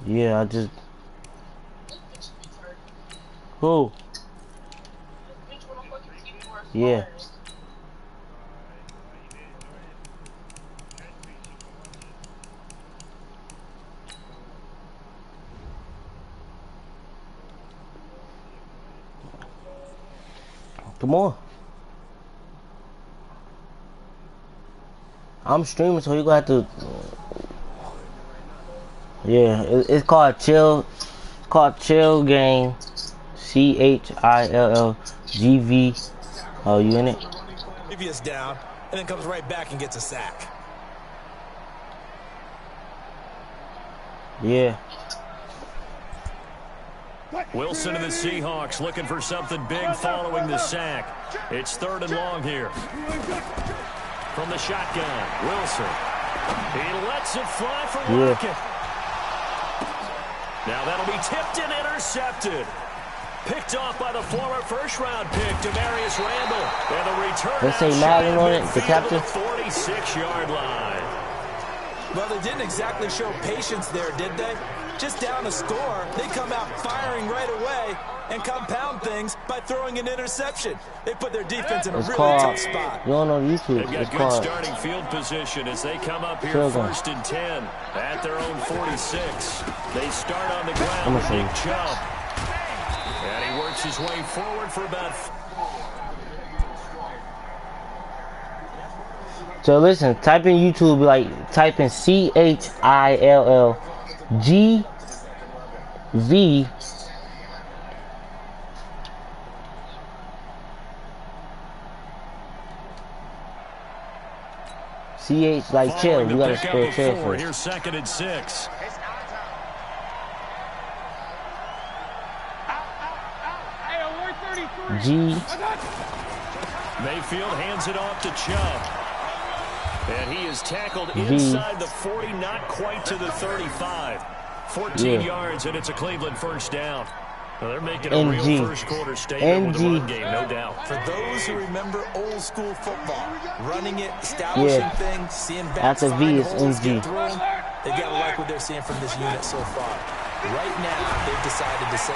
Yeah, I just... Who? Yeah. Come on. I'm streaming, so you gonna have to... Yeah, it's called Chill. It's called Chill Gang. ChillGv. Oh, you in it? Previous down, and then comes right back and gets a sack. Yeah. Wilson and the Seahawks looking for something big following the sack. It's 3rd and long here. From the shotgun, Wilson. He lets it fly for Rocket. Now that'll be tipped and intercepted. Picked off by the former first-round pick, Demarius Randall. And the return. Let's say Madden on it, the captain. 46-yard line. Well, they didn't exactly show patience there, did they? Just down a score, they come out firing right away and compound things by throwing an interception. They put their defense in a really tough spot. You don't know YouTube. They've got good starting field position as they come up here 1st and 10 at their own 46. They start on the ground with Nick Chubb. And he works his way forward for about... So listen, type in YouTube, like, type in ChillGv. CH like chill, you gotta spell chill first. Here's 2nd and 6. G. Mayfield hands it off to Chubb. And he is tackled inside the 40, not quite to the 35. 14 yards, and it's a Cleveland first down. Well, they're making a real first-quarter statement with the run game, no doubt. For those who remember old-school football, running it, establishing things, seeing backs after V is holes, NG. they've got to like what they're seeing from this unit so far. Right now, they've decided to say,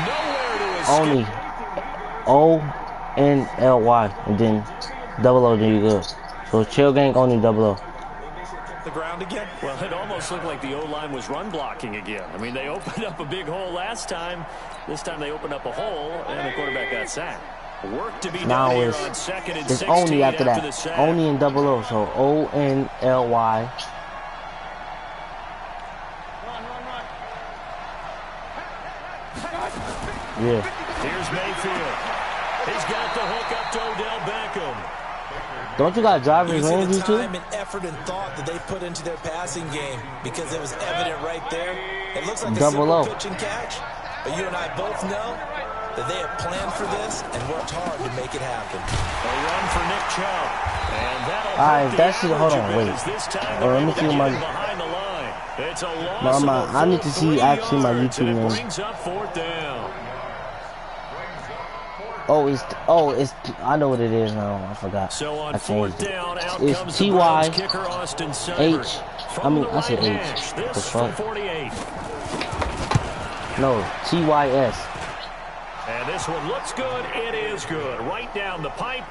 nowhere to Only escape. O-N-L-Y, and then double O, then you good. So Chill Gang only double O. The ground again? Well, it almost looked like the O-line was run blocking again. I mean, they opened up a big hole last time. This time they opened up a hole, and the quarterback got sacked. Work to be done here on 2nd and 16. It's only after that. Only in double O, so O-N-L-Y. Yeah. Here's Mayfield. He's got the hook up to Odell Beckham. Don't you got driver's range, the too? time and effort and thought that they put into their passing game because it was evident right there. It looks like a simple pitch and catch, but you and I both know that they have planned for this and worked hard to make it happen. A run for Nick Chubb, and that'll Alright, that's it. Hold on, wait. Let me see my. It's a loss I need to see actually my YouTube name. Brings up 4th down. It's I know what it is now. I forgot. So on I changed 4th down, out it's comes T-Y kicker Austin H. I said H. This from 48. No, T-Y-S. And this one looks good. It is good. Right down the pipe.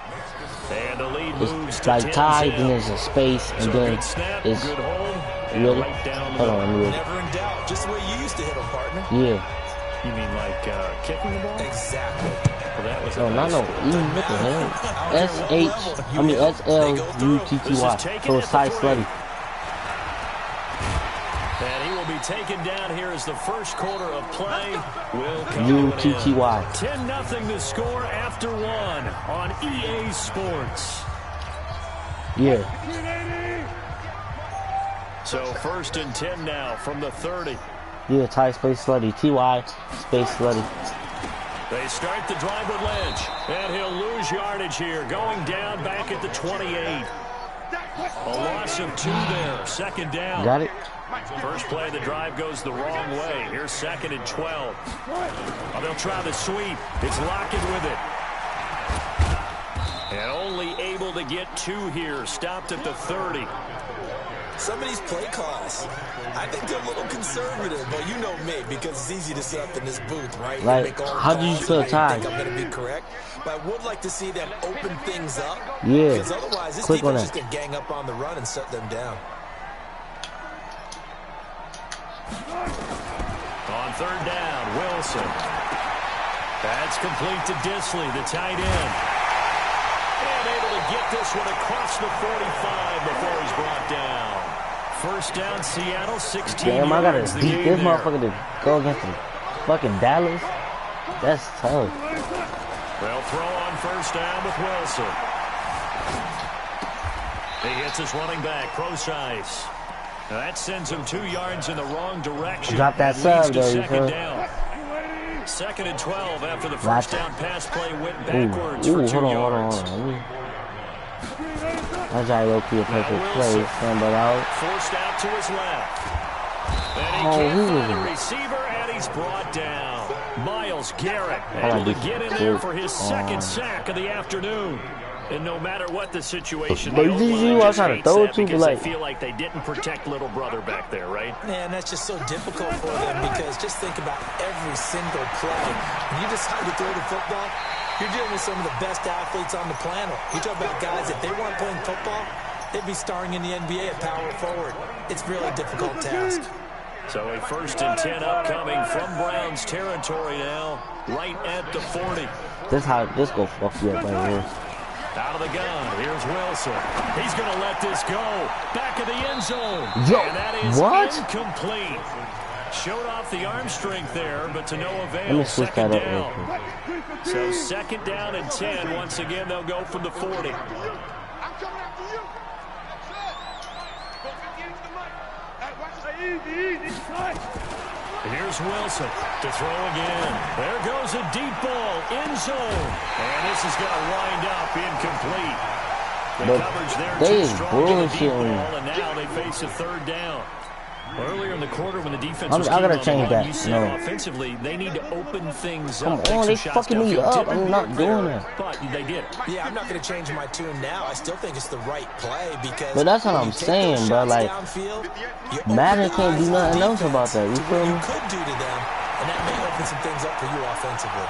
And the lead moves It's to like 10-7. tied, then there's a space, and then good snap, it's good hold, and really. right down the Hold on, middle. Never in doubt, just the way you used to hit them, partner. Yeah. You mean like kicking the ball? Exactly. Well, that was No, not no E. What the hell? S-L-U-T-T-Y. So it's tight slutty. And he will be taken down here as the first quarter of play will come U-T-T-Y. 10-0 the score after 1 on EA Sports. Yeah. So 1st and 10 now from the 30. Yeah, tight space slutty. T-Y space slutty. They start the drive with Lynch, and he'll lose yardage here, going down back at the 28. A loss of 2 there, 2nd down. Got it? First play of the drive goes the wrong way. Here's 2nd and 12. Oh, they'll try the sweep. It's Lockett with it. And only able to get 2 here, stopped at the 30. Some of these play calls, I think they're a little conservative, but you know me, because it's easy to sit up in this booth, right? Like, how do you feel tied? I think I'm going to be correct, but I would like to see them open things up. Yeah. Because otherwise, this defense is going to gang up on the run and shut them down. On third down, Wilson. That's complete to Disley, the tight end. And able to get this one across the 45 before he's brought down. First down, Seattle, 16 Damn, I gotta yards. beat this motherfucker to go against the fucking Dallas. That's tough. They'll throw on first down with Wilson. He hits his running back, Procise. That sends him 2 yards in the wrong direction. Drop that sub, though, you second down. Second and 12 after the first down pass play went backwards for 2 yards. That's how low key a perfect play. Scramble out. Forced out to his left. And he can't find a receiver, and he's brought down. Miles Garrett able to get in there for his second sack of the afternoon. And no matter what the situation, but you I trying to throw it to, because like, they feel like they didn't protect little brother back there, right? Man, that's just so difficult for them because just think about every single play. When you decide to throw the football, you're dealing with some of the best athletes on the planet. You talk about guys, if they weren't playing football, they'd be starring in the NBA at power forward. It's really a difficult task. So a 1st and 10 upcoming from Browns territory now, right at the 40. This go fuck you up right here. Out of the gun, here's Wilson. He's going to let this go. Back of the end zone. Yo, and that is what? Incomplete. Showed off the arm strength there, but to no avail. Let me switch that up down. real quick. So 2nd down and 10. Once again, they'll go from the 40. Here's Wilson to throw again. There goes a deep ball, end zone. And this is going to wind up incomplete. The coverage there too strong in the deep ball, and now they face a 3rd down. Earlier in the quarter when the defense was I gotta change that. You said offensively, they need to open things up. Come on, they fucking me up. I'm not doing that. But they did. Yeah, I'm not going to change my tune now. I still think it's the right play because... But that's what I'm saying, bro. Like, Madden can't do nothing else about that. You feel me? You could do to them, and that may open some things up for you offensively.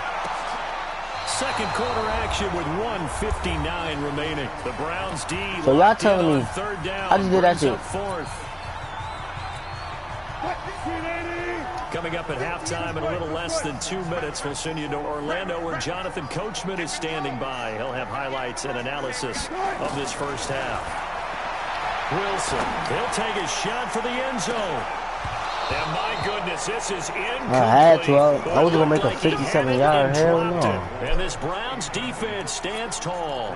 Second quarter action with 1:59 remaining. The Browns D. So y'all telling me, 3rd down, I just did that shit. 4th. Coming up at halftime in a little less than 2 minutes, we'll send you to Orlando where Jonathan Coachman is standing by. He'll have highlights and analysis of this first half. Wilson, he'll take a shot for the end zone. And my goodness, this is incomplete. I had to. I was going to make a 57-yard. Hell no. And this Browns defense stands tall.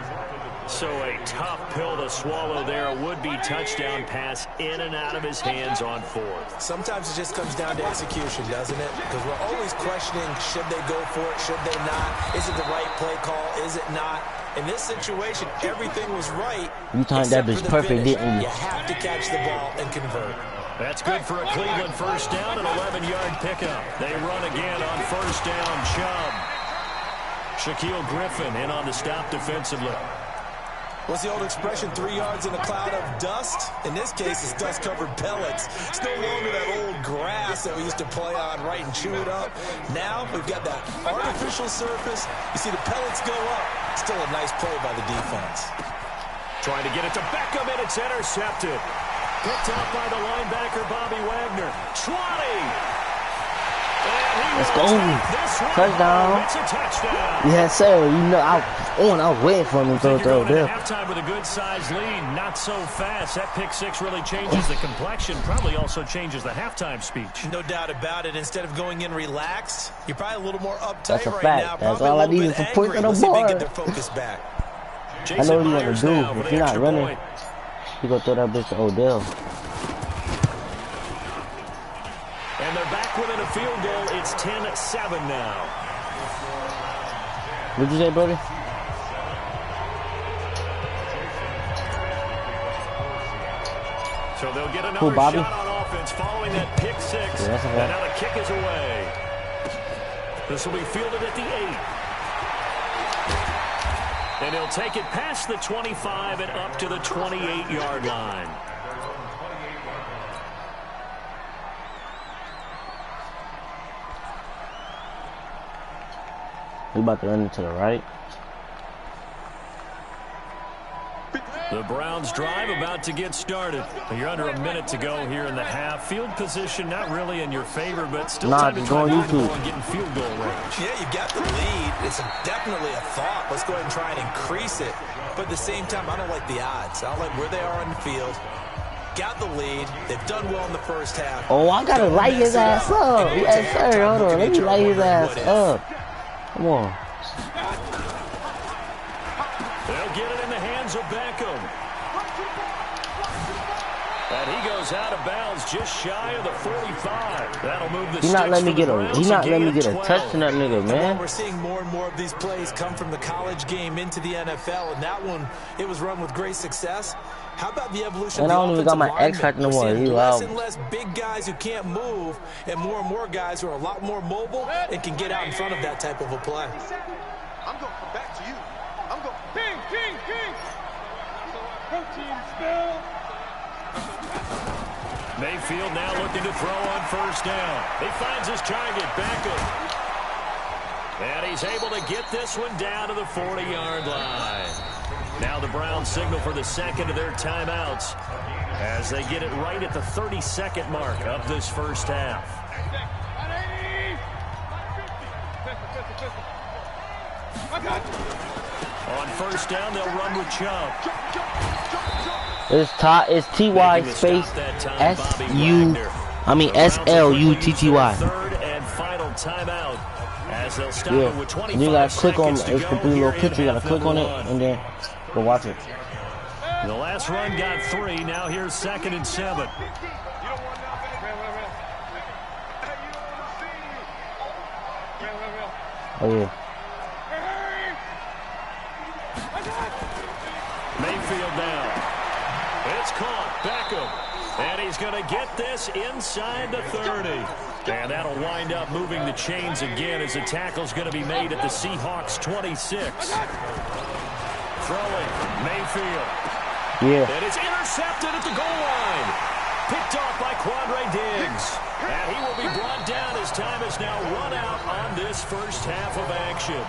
So a tough pill to swallow there. A would-be touchdown pass in and out of his hands on 4th. Sometimes it just comes down to execution, doesn't it? Because we're always questioning, should they go for it, should they not? Is it the right play call, is it not? In this situation, everything was right. You timed that bitch perfect, didn't you? You have to catch the ball and convert. That's good for a Cleveland first down, an 11-yard pickup. They run again on first down, Chubb. Shaquille Griffin in on the stop defensively. What's the old expression, 3 yards in a cloud of dust? In this case, it's dust-covered pellets. It's no longer that old grass that we used to play on, right, and chew it up. Now, we've got that artificial surface. You see the pellets go up. Still a nice play by the defense. Trying to get it to Beckham, and it's intercepted. Picked up by the linebacker, Bobby Wagner. 20! Let's go. Touchdown. It's a touchdown. Yes, sir. You know, I was waiting for him to throw there. Halftime with a good-sized lead, not so fast. That pick 6 really changes the complexion, probably also changes the halftime speech. No doubt about it. Instead of going in relaxed, you're probably a little more uptight That's a right fact. now. That's all I need is a point on the board. Get their focus back. I know what you want to do. If you're not running, you gonna throw that bitch to Odell. And they're back within a field goal. It's 10-7 now. What'd you say, brother? So they'll get another Bobby? shot on offense following that pick 6. Yeah, and now the kick is away. This will be fielded at the 8. And he'll take it past the 25 and up to the 28-yard line. We about to run into the right. The Browns drive about to get started. You're under a minute to go here in the half. Field position not really in your favor, but still time to try to move the ball and get in field goal range. Yeah, you've got the lead. It's definitely a thought. Let's go ahead and try and increase it. But at the same time, I don't like the odds. I don't like where they are on the field. Got the lead. They've done well in the first half. Oh, I gotta light his ass up. Yes, sir. Hold on. Let me light his ass up. Come on. They'll get it in the hands of Beckham. And he goes out of bounds just shy of the 45. That'll move the He's not letting me get a touch on that nigga, man. We're seeing more and more of these plays come from the college game into the NFL, and that one, it was run with great success. How about the evolution of the offensive lineman? And I don't even got my X factor no more. Less and less big guys who can't move, and more guys who are a lot more mobile and can get out in front of that type of a play. I'm going to come back to you. I'm going King. Protein spill. Mayfield now looking to throw on first down. He finds his target, Beckham. And he's able to get this one down to the 40-yard line. Now the Browns signal for the second of their timeouts as they get it right at the 32nd mark of this first half. On first down, they'll run with Chubb. It's T-Y space S-L-U-T-T-Y. Third and final timeout as they'll stop it with 25 you gotta click on seconds it's complete little picture. You gotta click on it and then go watch it. The last run got 3. Now here's 2nd and 7. Oh yeah. Mayfield down. It's caught. Beckham. And he's going to get this inside the 30. And that'll wind up moving the chains again as the tackle's going to be made at the Seahawks 26. Throwing. Mayfield. Yeah. And it's intercepted at the goal line. Picked off by Quandre Diggs. And he will be brought down as time is now run out on this first half of action.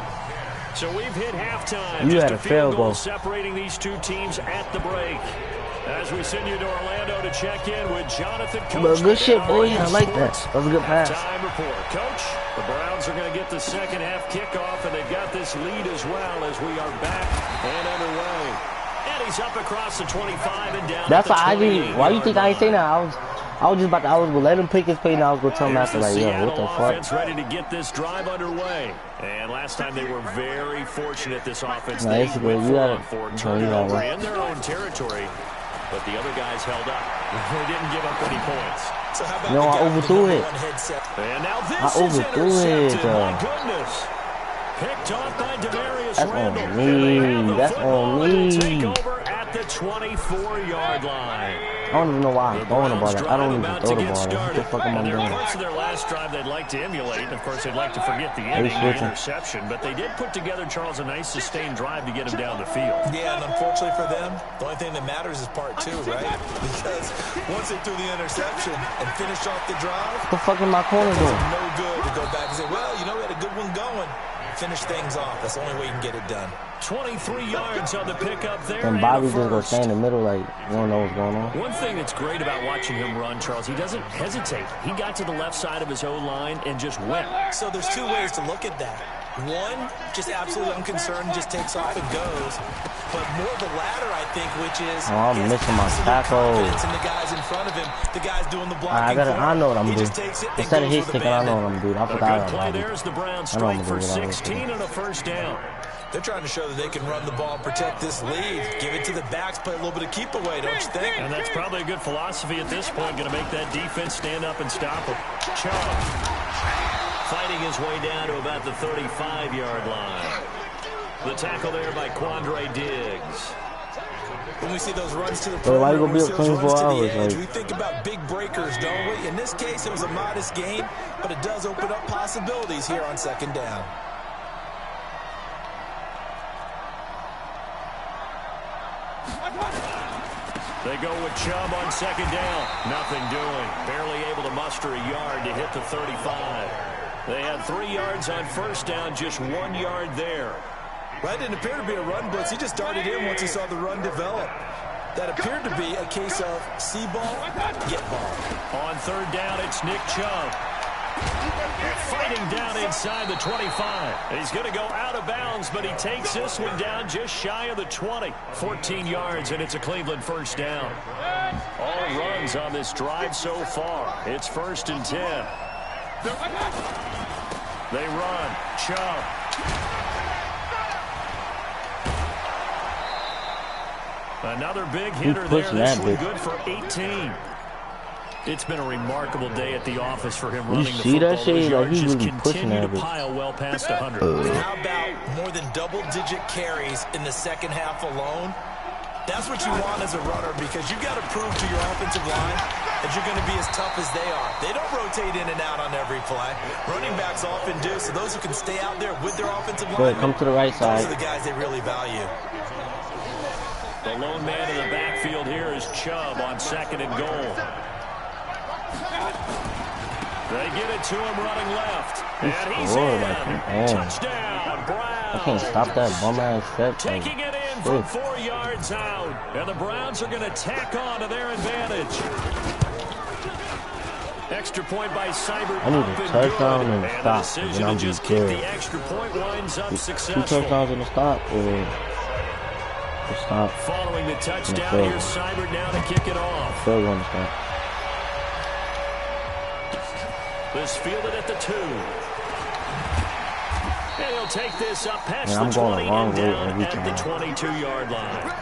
So we've hit halftime. You Just had a field goal separating these two teams at the break. As we send you to Orlando to check in with Jonathan Coach. Good shit, boy. I like that. That was a good pass. Time report. Coach, the Browns are going to get the second half kickoff, and they've got this lead as well as we are back and underway. And he's up across the 25 and down. That's why why you think I ain't saying that? I was gonna let him pick his play, and I was gonna tell him after, like, yo, what the fuck? Ready to get this drive underway. And last time they were very fortunate, this offense. No, they went for turnover in their own territory, but the other guys held up. They didn't give up any points. So how about no, I overthrew it. And now this I overthrew it. My goodness. Picked off by Demarius That's Randall. on me. That's on me. Take over at the 24-yard line. I don't even know why I'm throwing the ball. I don't even throw the ball. What the fuck am I doing? Parts of their last drive they'd like to emulate. And of course, they'd like to forget the ending, the interception. But they did put together, Charles, a nice sustained drive to get him down the field. Yeah, and unfortunately for them, the only thing that matters is part 2, right? Because once they threw the interception and finished off the drive, what the fuck am my corner doing? No good to go back and say, well, you know, we had a good one going. Finish things off. That's the only way you can get it done. 23 yards on the pickup there. And Bobby just gonna stay in the middle, like, you don't know what's going on. One thing that's great about watching him run, Charles, he doesn't hesitate. He got to the left side of his O-line and just went. So there's 2 ways to look at that. One, just absolutely unconcerned, just takes off and goes. But more the latter, I think, which is I'm missing my tackle. And the guys in front of him, the guys doing the blocking. I know what I'm doing. Instead of his stick, I know what I'm doing. I forgot about it. There's the Browns strike for 16 and a first down. They're trying to show that they can run the ball, protect this lead, give it to the backs, play a little bit of keep away, don't you think? And that's probably a good philosophy at this point, going to make that defense stand up and stop him. Chubb fighting his way down to about the 35-yard line. The tackle there by Quandre Diggs. When we see those runs to the perimeter, we think about big breakers, don't we? In this case, it was a modest gain, but it does open up possibilities here on second down. They go with Chubb on second down. Nothing doing. Barely able to muster a yard to hit the 35. They had 3 yards on first down, just 1 yard there. That didn't appear to be a run blitz. He just darted in once he saw the run develop. That appeared to be a case of see ball, get ball. On third down, it's Nick Chubb. Fighting down inside the 25. He's going to go out of bounds, but he takes this one down just shy of the 20. 14 yards, and it's a Cleveland first down. All runs on this drive so far. It's 1st and 10. They run. Chubb. Another big hitter there. This one good for 18. It's been a remarkable day at the office for him running the football. His yards just continue to pile well past 100. How about more than double-digit carries in the second half alone? That's what you want as a runner, because you've got to prove to your offensive line that you're going to be as tough as they are. They don't rotate in and out on every play. Running backs often do, so those who can stay out there with their offensive line, come to the right side. Those are the guys they really value. The lone man in the backfield here is Chubb on 2nd and goal. They get it to him running left. And he's in. Touchdown, Browns. I can't stop that bum-ass step. Taking it in from 4 yards out. And the Browns are going to tack on to their advantage. Extra point by Seibert. I need a touchdown and a stop. The decision to just kick the extra point winds up successful. 2 touchdowns and a stop, or a stop. Following the touchdown, here's Seibert now to kick it off. Still going to stop. This fielded at the 2. And he'll take this up past Man, the 20 and down way at the 22-yard line.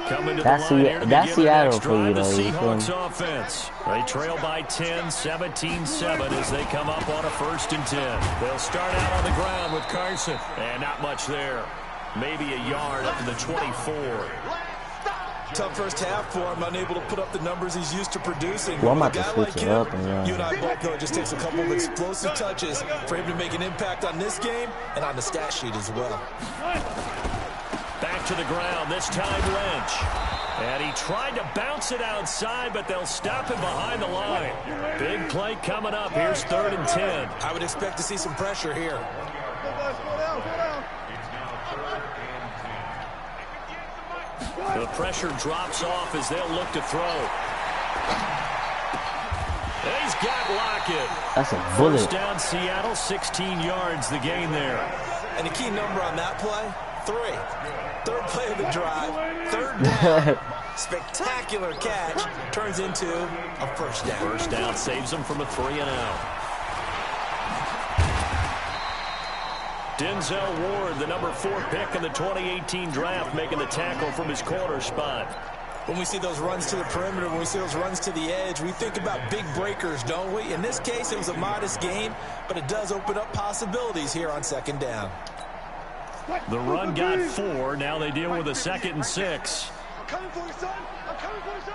Coming to the line here to begin the next drive, the Seahawks offense. They trail by 10, 17-7 as they come up on a 1st and 10. They'll start out on the ground with Carson. And not much there. Maybe a yard up to the 24. Tough first half for him, unable to put up the numbers he's used to producing. Well, I'm about a guy to switch like it him, up. you and I both know it just takes a couple of explosive touches for him to make an impact on this game and on the stat sheet as well. Back to the ground, this time Lynch. And he tried to bounce it outside, but they'll stop him behind the line. Big play coming up. Here's 3rd and 10. I would expect to see some pressure here. The pressure drops off as they'll look to throw. He's got Lockett. That's a bullet. First down Seattle, 16 yards the gain there. And the key number on that play, 3. 3rd play of the drive, 3rd down. Spectacular catch turns into a 1st down. First down saves him from a 3-and-out. Denzel Ward, the number 4 pick in the 2018 draft, making the tackle from his corner spot. When we see those runs to the perimeter, when we see those runs to the edge, we think about big breakers, don't we? In this case, it was a modest gain, but it does open up possibilities here on 2nd down. The run got 4. Now they deal with a 2nd and 6. I'm coming for you, son. I'm coming for you, son.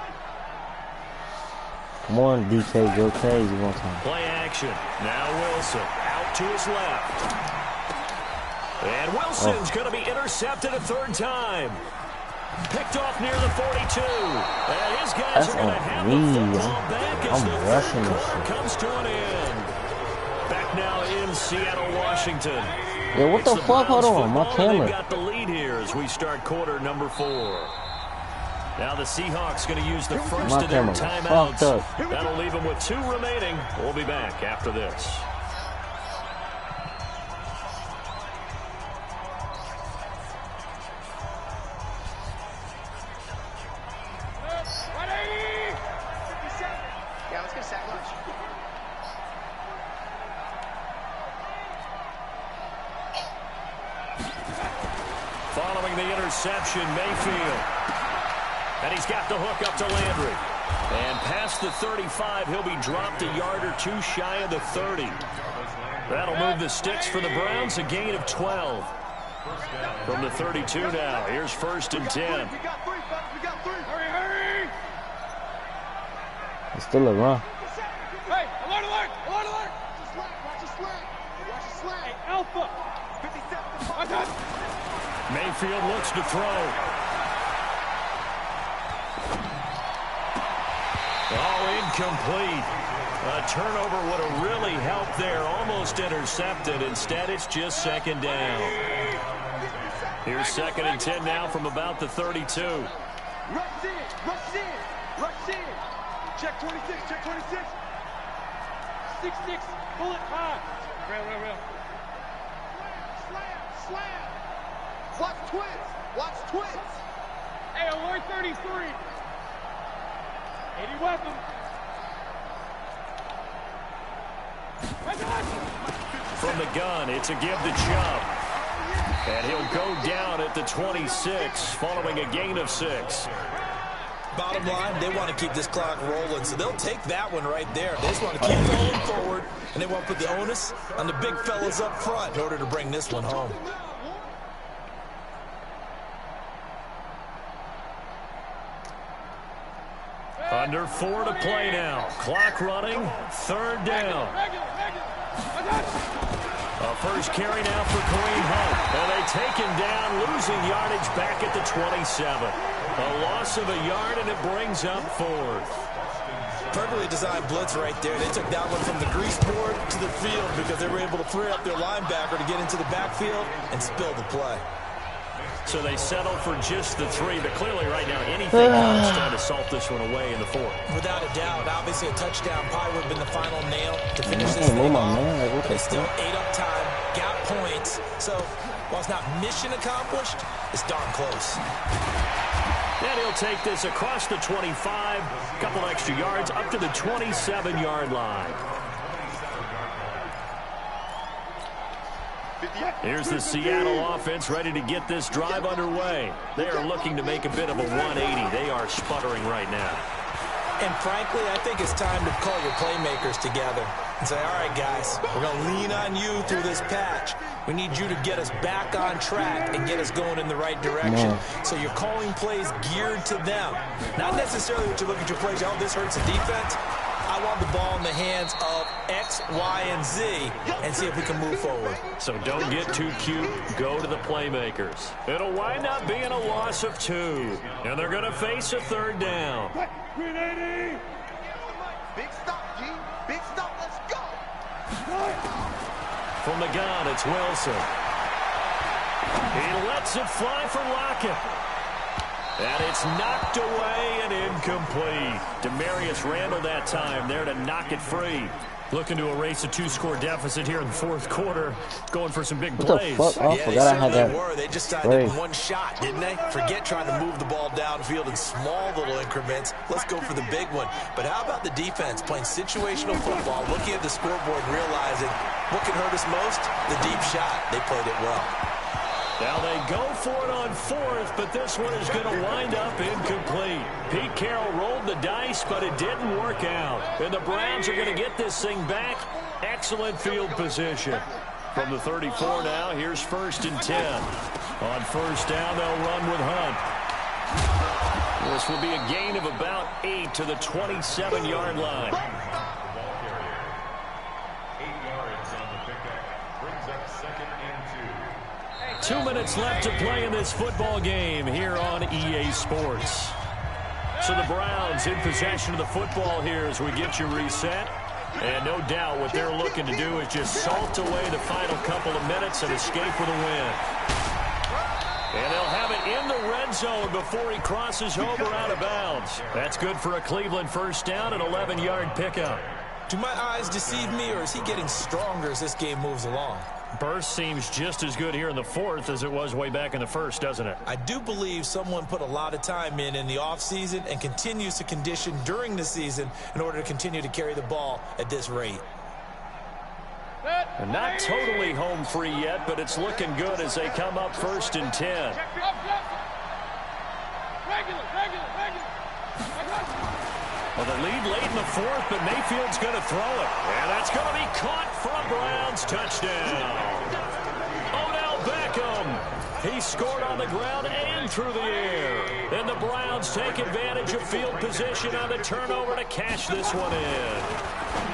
Come on, DK, go crazy one time. Play action. Now Wilson out to his left. And Wilson's going to be intercepted a 3rd time. Picked off near the 42. And his guys are going to have the football back as the 3rd quarter comes to an end. Back now in Seattle, Washington. Yeah, what the fuck? Hold on, my camera. They've got the lead here as we start quarter number 4. Now the Seahawks going to use the first of their timeouts. That'll leave them with 2 remaining. We'll be back after this. Following the interception, Mayfield. And he's got the hook up to Landry. And past the 35, he'll be dropped a yard or 2 shy of the 30. That'll move the sticks for the Browns, a gain of 12. From the 32 now, here's 1st and 10. We got 3, fellas. We got 3. Hurry, hurry. It's still a run. Hey, alert, alert, alert, alert. Watch your slack. Watch your slack. Hey, Alpha. 57. Mayfield looks to throw. Oh, incomplete. A turnover would have really helped there. Almost intercepted. Instead, it's just second down. Here's 2nd and 10 now from about the 32. Rush in, rush in, rush in. Check 26, check 26. 6-6, pull it high. Rail. Slam. Watch twins. Hey, alert 33. 80 weapon. From the gun, it's a give to Chubb. And he'll go down at the 26 following a gain of 6. Bottom line, they want to keep this clock rolling, so they'll take that one right there. They just want to keep rolling forward, and they want to put the onus on the big fellas up front in order to bring this one home. Under 4 to play now. Clock running. 3rd down. A first carry now for Kareem Hunt. And they take him down, losing yardage back at the 27. A loss of a yard, and it brings up 4th. Perfectly designed blitz right there. They took that one from the grease board to the field because they were able to free up their linebacker to get into the backfield and spill the play. So they settle for just the 3, but clearly right now anything else trying to salt this one away in the 4th. Without a doubt, obviously a touchdown probably would have been the final nail to finish this thing off. They still ate up time, got points. So while it's not mission accomplished, it's darn close. And he'll take this across the 25, a couple extra yards up to the 27-yard line. Here's the Seattle offense ready to get this drive underway. They are looking to make a bit of a 180. They are sputtering right now. And frankly, I think it's time to call your playmakers together and say, all right, guys, we're going to lean on you through this patch. We need you to get us back on track and get us going in the right direction. So you're calling plays geared to them. Not necessarily what you look at your plays, oh, this hurts the defense. I want the ball in the hands of X, Y, and Z and see if we can move forward. So don't get too cute. Go to the playmakers. It'll wind up being a loss of 2. And they're going to face a 3rd down. 380. Big stop, G. Big stop. Let's go. From the gun, it's Wilson. He lets it fly for Lockett. And it's knocked away and incomplete. Demarius Randall that time there to knock it free. Looking to erase a 2-score deficit here in the 4th quarter. Going for some big plays. What the fuck? Yeah, they certainly were. They just decided one shot, didn't they? Forget trying to move the ball downfield in small little increments. Let's go for the big one. But how about the defense playing situational football, looking at the scoreboard and realizing what can hurt us most? The deep shot. They played it well. Now they go for it on 4th, but this one is going to wind up incomplete. Pete Carroll rolled the dice, but it didn't work out. And the Browns are going to get this thing back. Excellent field position. From the 34 now, here's 1st and 10. On 1st down, they'll run with Hunt. This will be a gain of about 8 to the 27-yard line. 2 minutes left to play in this football game here on EA Sports. So the Browns in possession of the football here as we get you reset. And no doubt what they're looking to do is just salt away the final couple of minutes and escape with a win. And they'll have it in the red zone before he crosses over out of bounds. That's good for a Cleveland first down, an 11-yard pickup. Do my eyes deceive me, or is he getting stronger as this game moves along? Burst seems just as good here in the 4th as it was way back in the 1st, doesn't it? I do believe someone put a lot of time in the offseason and continues to condition during the season in order to continue to carry the ball at this rate. And not totally home free yet, but it's looking good as they come up 1st and 10. Well, the lead late in the 4th, but Mayfield's going to throw it. And that's going to be caught for a Browns touchdown. Odell Beckham. He scored on the ground and through the air. And the Browns take advantage of field position on the turnover to cash this one in.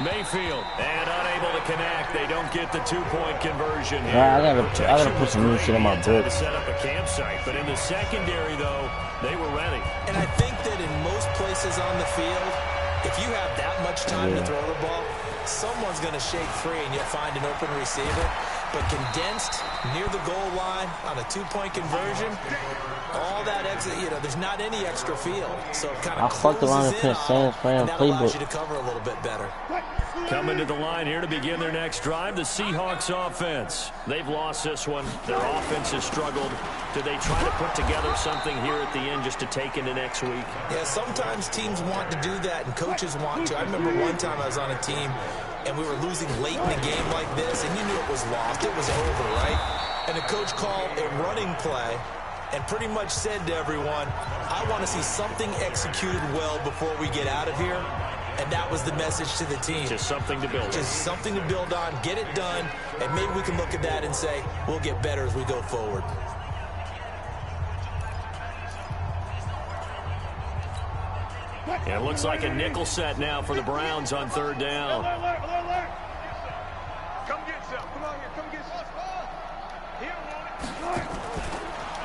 Mayfield, and unable to connect. They don't get the 2-point conversion here. I gotta put some new shit on my book. To set up a campsite, but in the secondary, though, they were ready. And I think that in most places passes on the field, if you have that much time to throw the ball, someone's going to shake free and you'll find an open receiver. But condensed near the goal line on a two-point conversion, all that exit, you know, there's not any extra field. So it kind of fucked around and put Sam's friend that playbook. allows you to cover a little bit better. Coming to the line here to begin their next drive, the Seahawks offense. They've lost this one. Their offense has struggled. Do they try to put together something here at the end just to take into next week? Yeah, sometimes teams want to do that and coaches want to. I remember one time I was on a team and we were losing late in a game like this, and you knew it was lost. It was over, right? And the coach called a running play and pretty much said to everyone, I want to see something executed well before we get out of here. And that was the message to the team. Just something to build on. Just something to build on, get it done, and maybe we can look at that and say, we'll get better as we go forward. Yeah, it looks like a nickel set now for the Browns on third down. Come get some. Come on here. Come get some.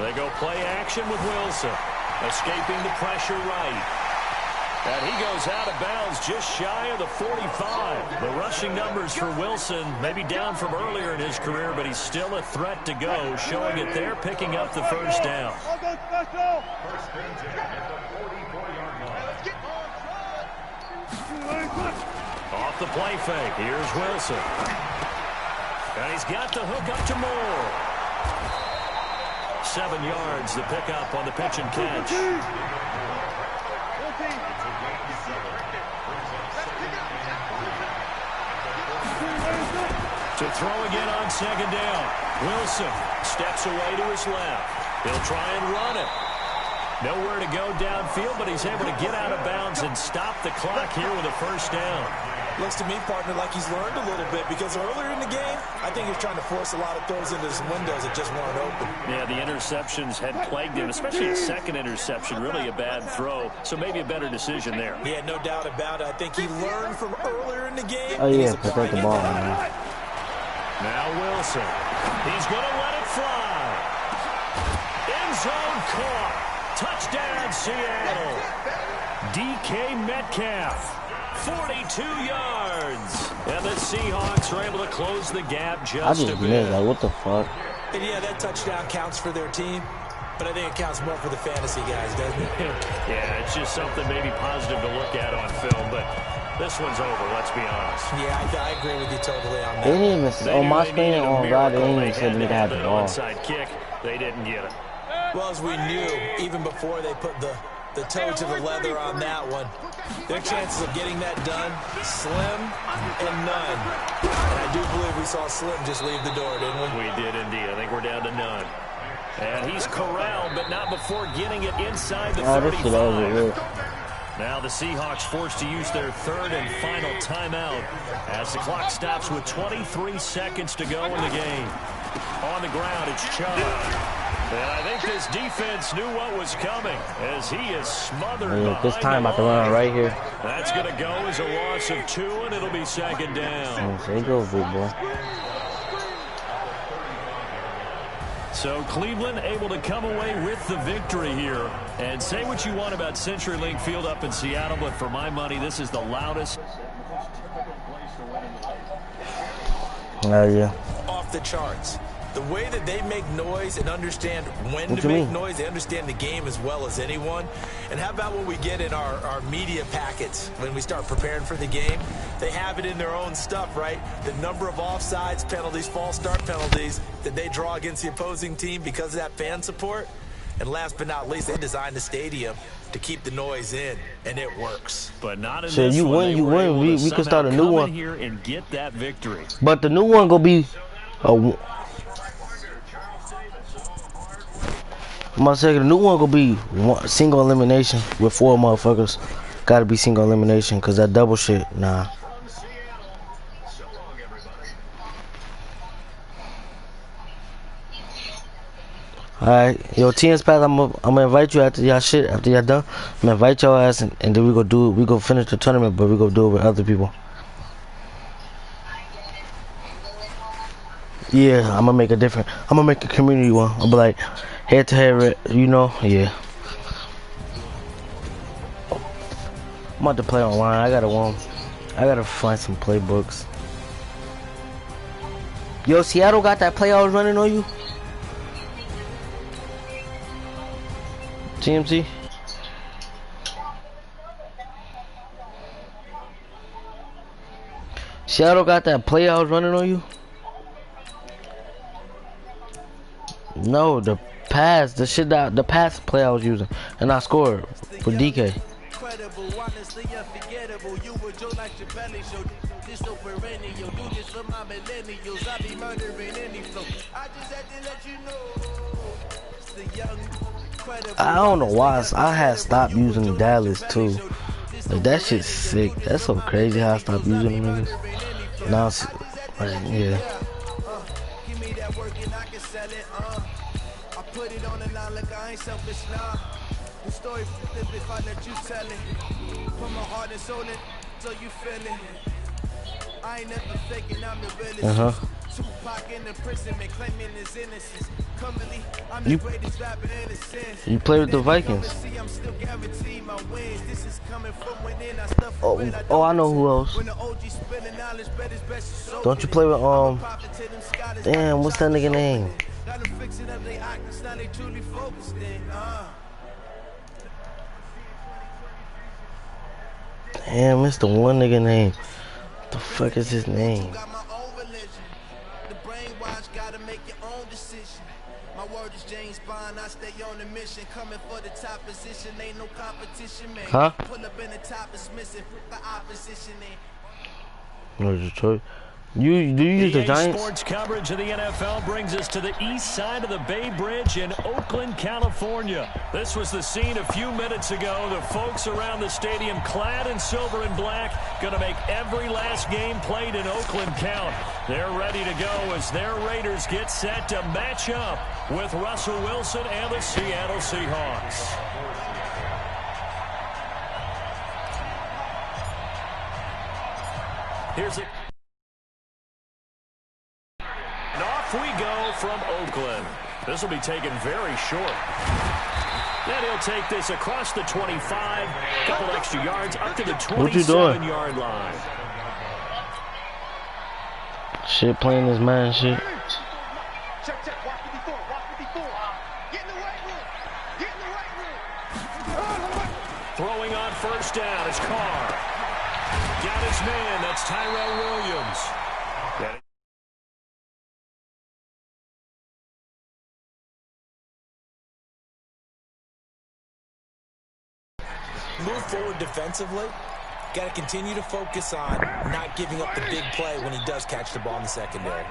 They go play action with Wilson. Escaping the pressure right. And he goes out of bounds just shy of the 45. The rushing numbers for Wilson maybe down from earlier in his career, but he's still a threat to go, showing it there, picking up the first down. Off the play fake. Here's Wilson. And he's got the hook up to Moore. 7 yards, the pickup on the pitch and catch. To throw again on second down. Wilson steps away to his left. He'll try and run it. Nowhere to go downfield, but he's able to get out of bounds and stop the clock here with a first down. Looks to me, partner, like he's learned a little bit, because earlier in the game, I think he was trying to force a lot of throws into some windows that just weren't open. Yeah, the interceptions had plagued him, especially a second interception, really a bad throw. So maybe a better decision there. Yeah, no doubt about it. I think he learned from earlier in the game. Oh, yeah, protect the ball, man. Now Wilson. He's going to let it fly. End zone caught. Touchdown, Seattle. DK Metcalf. 42 yards. And the Seahawks are able to close the gap just a bit. Like, what the fuck? And yeah, that touchdown counts for their team, but I think it counts more for the fantasy guys, doesn't it? Yeah, it's just something maybe positive to look at on film, but this one's over, let's be honest. Yeah, I agree with you totally on that. They didn't even, on my screen and on God, they didn't even say they had the ball. Onside kick, they didn't get it. Well, as we knew, even before they put the toe to the leather on that one, their chances of getting that done, slim and none. And I do believe we saw Slim just leave the door, didn't we? We did indeed. I think we're down to none. And he's corralled, but not before getting it inside the 35. Now the Seahawks forced to use their third and final timeout as the clock stops with 23 seconds to go in the game. On the ground, it's Chubb. And I think this defense knew what was coming as he is smothered. This time about to run right here. That's going to go as a loss of 2, and it'll be second down. There you go, big boy. So Cleveland able to come away with the victory here. And say what you want about CenturyLink Field up in Seattle, but for my money, this is the loudest. Yeah. Off the charts. The way that they make noise and understand when to make noise, they understand the game as well as anyone. And how about what we get in our media packets when we start preparing for the game? They have it in their own stuff, right? The number of offsides penalties, false start penalties that they draw against the opposing team because of that fan support. And last but not least, they designed the stadium to keep the noise in, and it works. But not in so this you one. win, you win. We can start a new one here and get that victory. But the new one gonna be the new one gonna be single elimination with 4 motherfuckers. Gotta be single elimination, cause that double shit, nah. Alright, yo, TN's Path, I'm gonna invite you after y'all shit, after y'all done. I'm gonna invite y'all ass and then we go finish the tournament, but we go do it with other people. Yeah, I'm gonna make a community one. I'll be like, head to head, you know, yeah. I'm about to play online. I gotta find some playbooks. Yo, Seattle got that play I was running on you? TMC? Seattle got that play I was running on you? No, the pass play I was using. And I scored for DK. Honestly unforgettable. You were Joe like your belly show. This so perennial. Do this for my millennials. I be murdering any flow. I just had to let you know. It's the young, I don't know why I had stopped using Dallas too. Like that shit's sick. That's so crazy how I stopped using them niggas. Now it's like, yeah. Give me that work and I can sell it. I put it on the line like I ain't selfish now. The story flip if I let you tell it. Put my heart and soul in so you feel it. I ain't never faking, I'm the realest. Tupac in the prison, man, claiming his innocence. Currently, I'm the greatest rapper in the sense. You play with the Vikings. I'm still guaranteed my wins. This is coming from within. I stuff Oh, I know who else. Don't you play with damn, what's that nigga name? Got them fixing up they actors, now they truly focused in. Damn, it's the one nigga name. What the fuck is his name? The brainwash gotta make your own decision. My word is James Bond, I stay on the mission. Coming for the top position, ain't no competition, man. Huh? Pull up in the top is missing, put the opposition in. No, Detroit. Do you use the Giants? Sports coverage of the NFL brings us to the east side of the Bay Bridge in Oakland, California. This was the scene a few minutes ago. The folks around the stadium clad in silver and black going to make every last game played in Oakland count. They're ready to go as their Raiders get set to match up with Russell Wilson and the Seattle Seahawks. Here's it. And off we go from Oakland. This will be taken very short. Then he'll take this across the 25, couple extra yards up to the 27-yard line. Shit, playing this man shit. Check, check, walk 54, walk 54. Get in the right room. Get in the right room. Throwing on first down is Carr. Got his man, that's Tyrell Williams. Move forward defensively. Got to continue to focus on not giving up the big play when he does catch the ball in the secondary.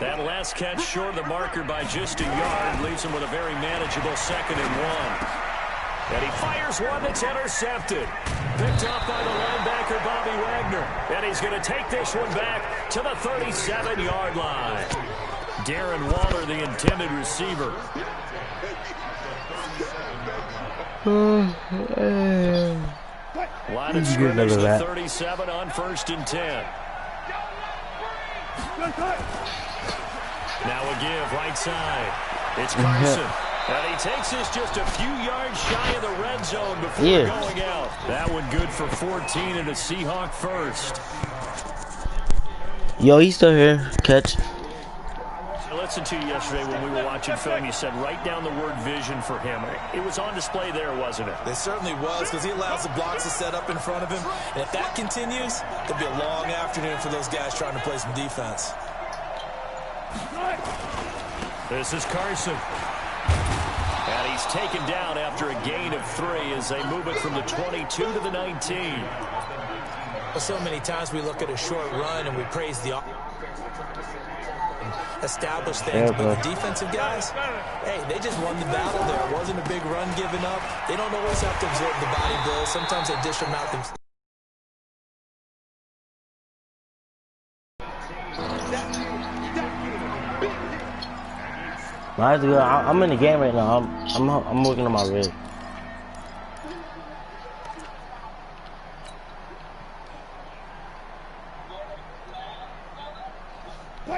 That last catch short of the marker by just a yard leaves him with a very manageable 2nd and 1. And he fires one that's intercepted. Picked off by the linebacker, Bobby Wagner. And he's going to take this one back to the 37-yard line. Darren Waller, the intended receiver. Line of scrimmage, the 37 on 1st and 10. Now a give, right side. It's Carson. And he takes this just a few yards shy of the red zone before going out. That one good for 14 and a Seahawk first. Yo, he's still here. Catch. I listened to you yesterday when we were watching film. You said write down the word vision for him. It was on display there, wasn't it? It certainly was, because he allows the blocks to set up in front of him. And if that continues, it could be a long afternoon for those guys trying to play some defense. This is Carson. And he's taken down after a gain of 3 as they move it from the 22 to the 19. Well, so many times we look at a short run and we praise the established things, but the defensive guys, hey, they just won the battle there. It wasn't a big run given up. They don't always have to absorb the body blows. Sometimes they dish them out themselves. I'm in the game right now. I'm working on my rig.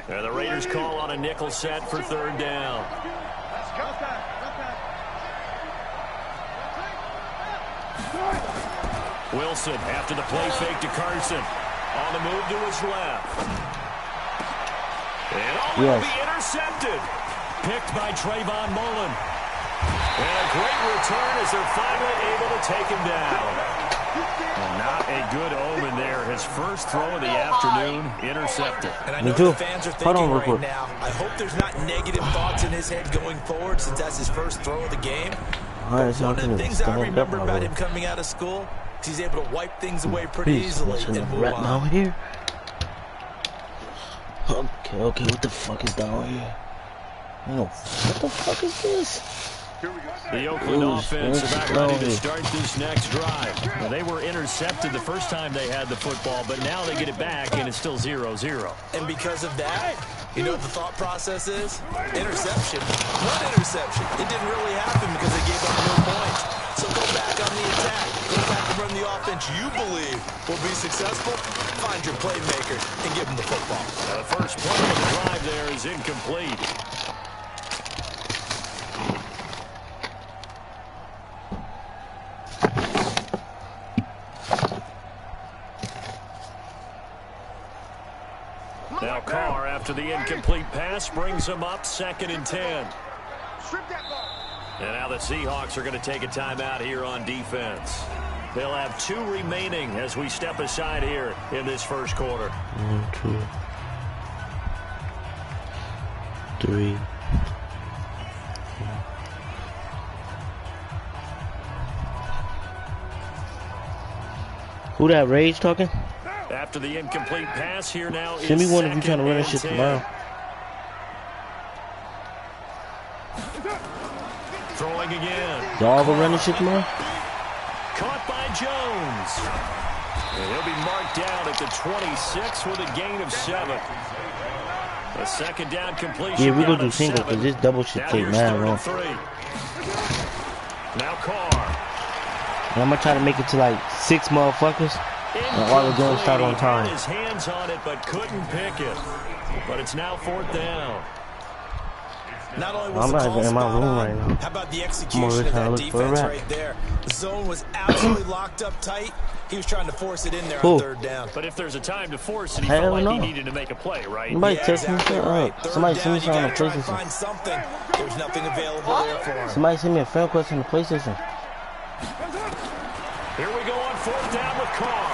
And the Raiders call on a nickel set for 3rd down. Wilson after the play fake to Carson. On the move to his left. And will be intercepted. Picked by Trayvon Mullen. And a great return as they're finally able to take him down. And not a good omen there. His first throw of the afternoon, intercepted. And I know the fans are thinking right now, I hope there's not negative thoughts in his head going forward since that's his first throw of the game. One of the things I remember about him coming out of school is he's able to wipe things away pretty easily and move on. Here. Okay, what the fuck is down here? What the fuck is this? The Oakland offense about ready to start this next drive. Well, they were intercepted the first time they had the football, but now they get it back, and it's still 0-0. And because of that, you know what the thought process is? Interception. One interception. It didn't really happen because they gave up no points. So go back on the attack. Go back and run the offense you believe will be successful. Find your playmakers and give them the football. Now the first play of the drive there is incomplete. Now Carr, after the incomplete pass, brings him up 2nd and 10. And now the Seahawks are going to take a timeout here on defense. They'll have 2 remaining as we step aside here in this first quarter. 1, 2, 3. Who that Rage talking? After the incomplete pass here now is send me one if you're trying to run that shit tomorrow. Throwing again. Y'all gonna run this shit tomorrow? Caught by Jones. And he'll be marked down at the 26 with a gain of 7. A 2nd down completion. Yeah, we gonna do single because this double shit take mad long. Now Carr. And I'm gonna try to make it to like 6 motherfuckers. And all the games start on time. His hands on it, but couldn't pick it. But it's now 4th down. Not only was the call spot on, how about the execution of that defense right there? The zone was absolutely locked up tight. He was trying to force it in there on 3rd down. But if there's a time to force it, he felt like he needed to make a play, right? Somebody text me something up. Somebody send me something on the PlayStation. There's nothing available there for him. Somebody send me a friend request on the PlayStation. Here we go on 4th down with Carr.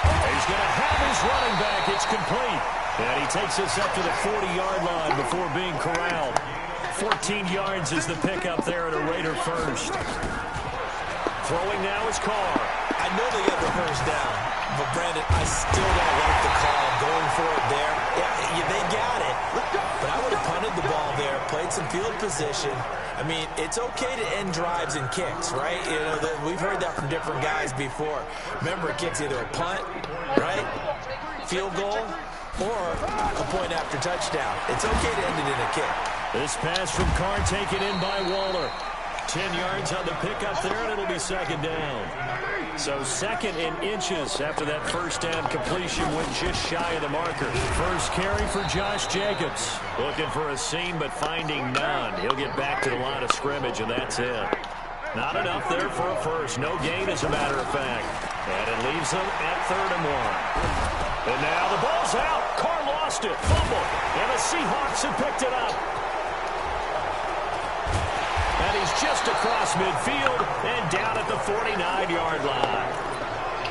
He's going to have his running back. It's complete. And he takes us up to the 40-yard line before being corralled. 14 yards is the pickup there at a Raider first. Throwing now is Carr. I know they got the first down, but Brandon, I still don't like the call going for it there. Yeah, they got it, but I would have punted the ball there, played some field position. I mean, it's okay to end drives and kicks, right? You know, we've heard that from different guys before. Remember, a kick's either a punt, right, field goal, or a point after touchdown. It's okay to end it in a kick. This pass from Carr taken in by Waller. 10 yards on the pickup there, and it'll be 2nd down. So 2nd in inches after that first down completion went just shy of the marker. First carry for Josh Jacobs. Looking for a seam, but finding none. He'll get back to the line of scrimmage, and that's it. Not enough there for a first. No gain, as a matter of fact. And it leaves them at 3rd and 1. And now the ball's out. Carr lost it. Fumble. And the Seahawks have picked it up. And he's just across midfield and down at the 49-yard line.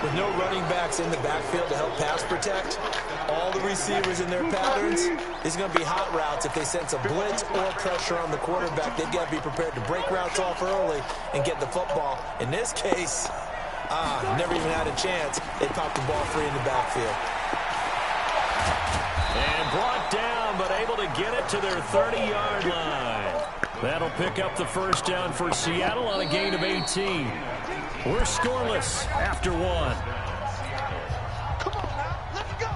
With no running backs in the backfield to help pass protect, all the receivers in their patterns, is going to be hot routes. If they sense a blitz or pressure on the quarterback, they've got to be prepared to break routes off early and get the football. In this case, never even had a chance. They popped the ball free in the backfield. And brought down, but able to get it to their 30-yard line. That'll pick up the first down for Seattle on a gain of 18. We're scoreless after 1. Come on now, let's go.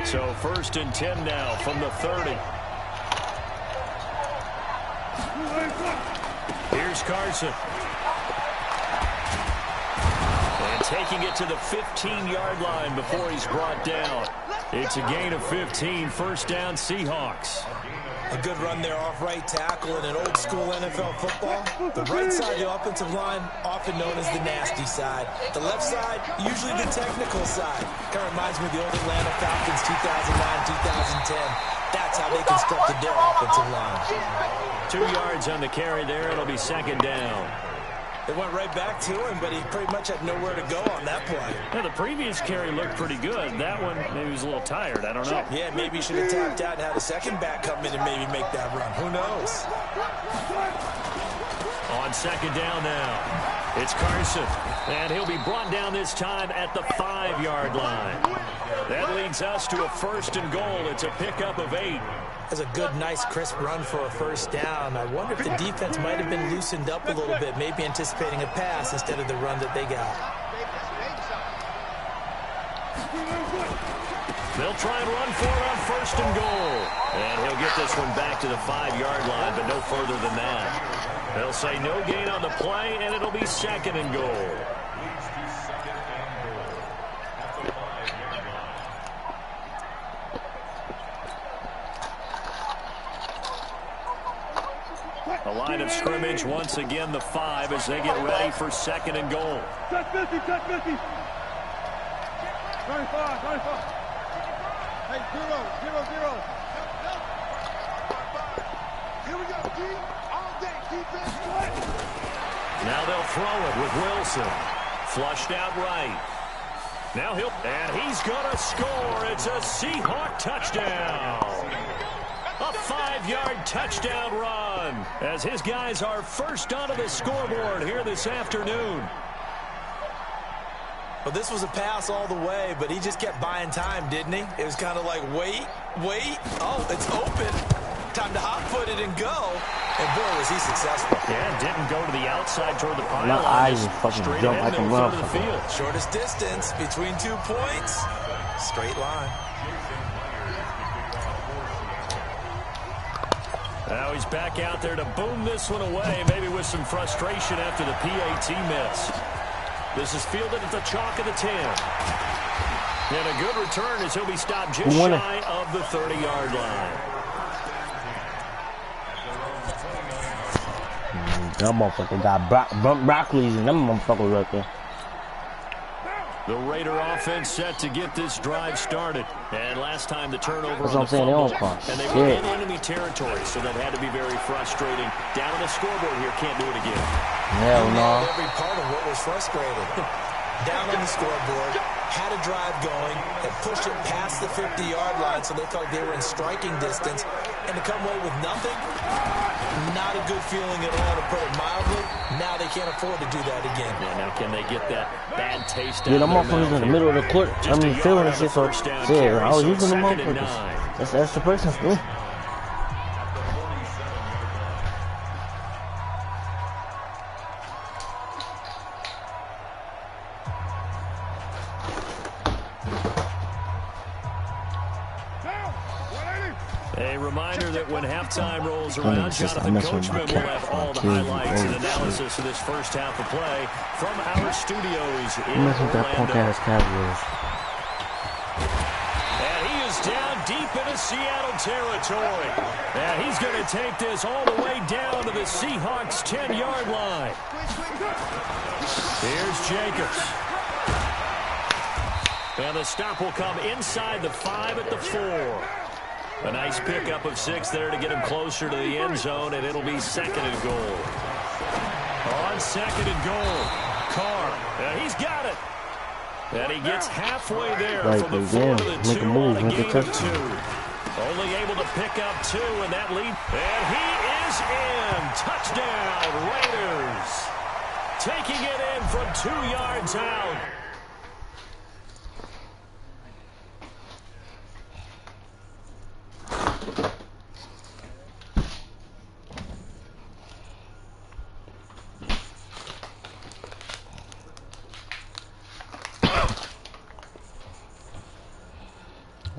So 1st and 10 now from the 30. Here's Carson. And taking it to the 15-yard line before he's brought down. It's a gain of 15, 1st down Seahawks. A good run there off right tackle in an old school NFL football. The right side of the offensive line, often known as the nasty side. The left side, usually the technical side. Kind of reminds me of the old Atlanta Falcons 2009-2010. That's how they constructed their offensive line. 2 yards on the carry there. It'll be second down. They went right back to him, but he pretty much had nowhere to go on that play. Yeah, the previous carry looked pretty good. That one, maybe he was a little tired. I don't know. Yeah, maybe he should have tapped out and had a second back come in and maybe make that run. Who knows? On second down now, it's Carson. And he'll be brought down this time at the 5-yard line. That leads us to a 1st and goal. It's a pickup of 8. That's a good, nice, crisp run for a first down. I wonder if the defense might have been loosened up a little bit, maybe anticipating a pass instead of the run that they got. They'll try and run for it on 1st and goal. And he'll get this one back to the 5-yard line, but no further than that. They'll say no gain on the play, and it'll be 2nd and goal. The line of scrimmage, once again, the 5 as they get ready for 2nd and goal. Touch 50, touch 50. 95, 95. Hey, 0, 0, 0. Here we go, D. All day, defense, play. Now they'll throw it with Wilson. Flushed out right. Now and he's going to score. It's a Seahawk touchdown. A 5-yard touchdown run as his guys are first onto the scoreboard here this afternoon. Well, this was a pass all the way, but he just kept buying time, didn't he? It was kind of like, wait. Oh, it's open. Time to hot-foot it and go. And boy, was he successful. Yeah, didn't go to the outside toward the pylon. My eyes fucking jump. I can run the field. Shortest distance between 2 points. Straight line. Now he's back out there to boom this one away, maybe with some frustration after the PAT miss. This is fielded at the chalk of the 10. And a good return as he'll be stopped just shy of the 30-yard line. That motherfucker got broccolis and them motherfuckers right there. The Raider offense set to get this drive started. And last time the turnover That's on what I'm saying, they don't call. and they were in enemy territory, so that had to be very frustrating. Down on the scoreboard here, can't do it again. Hell no. Every part of what was frustrating. Down on the scoreboard, had a drive going, and pushed it past the 50-yard line, so they felt they were in striking distance. And to come away with nothing, not a good feeling at all, to put it mildly. Now they can't afford to do that again. Yeah, now can they get that bad taste Yeah, out the of their motherfuckers mouth in the here? middle of the court. I mean, feeling this shit, so yeah, I was using the 2nd and motherfuckers. 9. That's the person for me. A reminder that when halftime rolls around, Jonathan Coachman will have all the highlights and analysis of this first half of play from our studios in Orlando. And he is down deep into Seattle territory. And he's going to take this all the way down to the Seahawks' 10-yard line. Here's Jacobs. And the stop will come inside the 5 at the 4. A nice pickup of 6 there to get him closer to the end zone, and it'll be 2nd and goal. On 2nd and goal, Carr, and he's got it. And he gets halfway there from the 4 to the 2 on a gain of 2. Only able to pick up 2 in that lead. And he is in. Touchdown, Raiders. Taking it in from 2 yards out.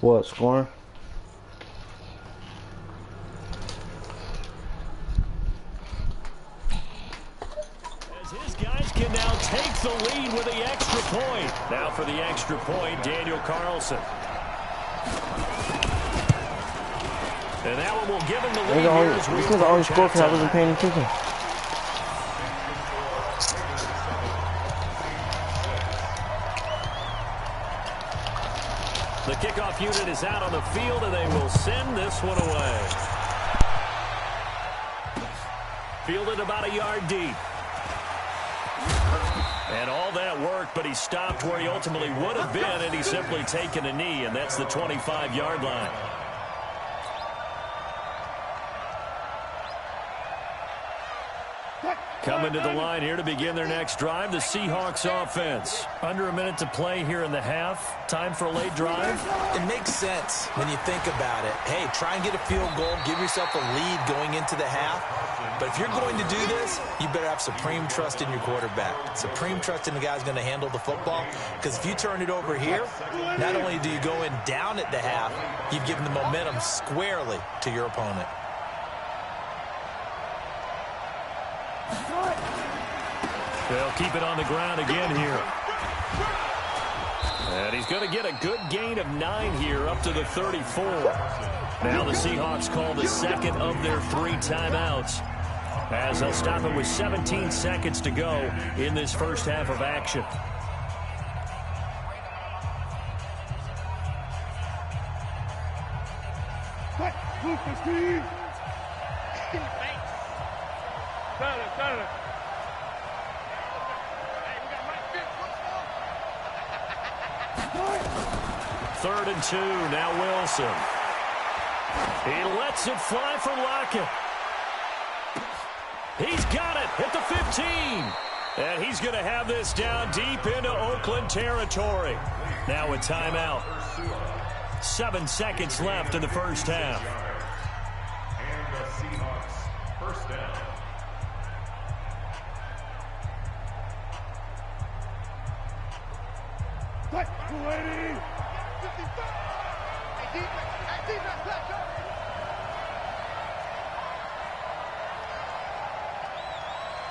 What, scoring? As his guys can now take the lead with the extra point. Now for the extra point, Daniel Carlson. And that one will give him the lead here as we this nigga only scored because I wasn't paying attention. The kickoff unit is out on the field, and they will send this one away. Fielded about a yard deep. And all that work, but he stopped where he ultimately would have been, and he's simply taken a knee, and that's the 25-yard line. Coming to the line here to begin their next drive, the Seahawks offense. Under a minute to play here in the half. Time for a late drive. It makes sense when you think about it. Hey, try and get a field goal, give yourself a lead going into the half. But if you're going to do this, you better have supreme trust in your quarterback. Supreme trust in the guy who's going to handle the football. Because if you turn it over here, not only do you go in down at the half, you've given the momentum squarely to your opponent. They'll keep it on the ground again here. And he's going to get a good gain of 9 here up to the 34. Now the Seahawks call the second of their 3 timeouts, as they'll stop him with 17 seconds to go in this first half of action. Third and 2, now Wilson. He lets it fly for Lockett. He's got it at the 15. And he's going to have this down deep into Oakland territory. Now a timeout. 7 seconds left in the first half. And the Seahawks first down. Lady!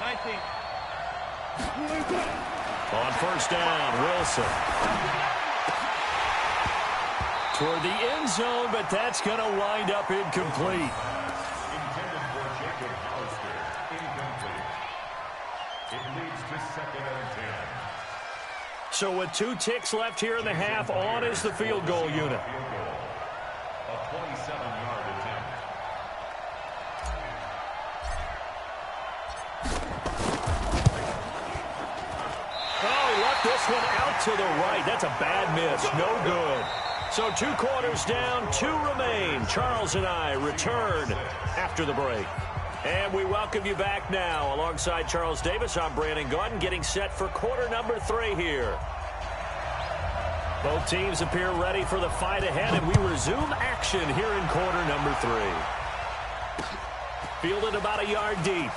19. On first down, Wilson. Toward the end zone, but that's going to wind up incomplete. Intended for Jacob Hollister. Incomplete. It leads to 2nd and 10. So with 2 ticks left here in the half, on is the field goal unit. A 27-yard attempt. Oh, he left this one out to the right. That's a bad miss. No good. So 2 quarters down, 2 remain. Charles and I return after the break. And we welcome you back now. Alongside Charles Davis, I'm Brandon Gaudin, getting set for quarter number 3 here. Both teams appear ready for the fight ahead, and we resume action here in quarter number 3. Fielded about a yard deep.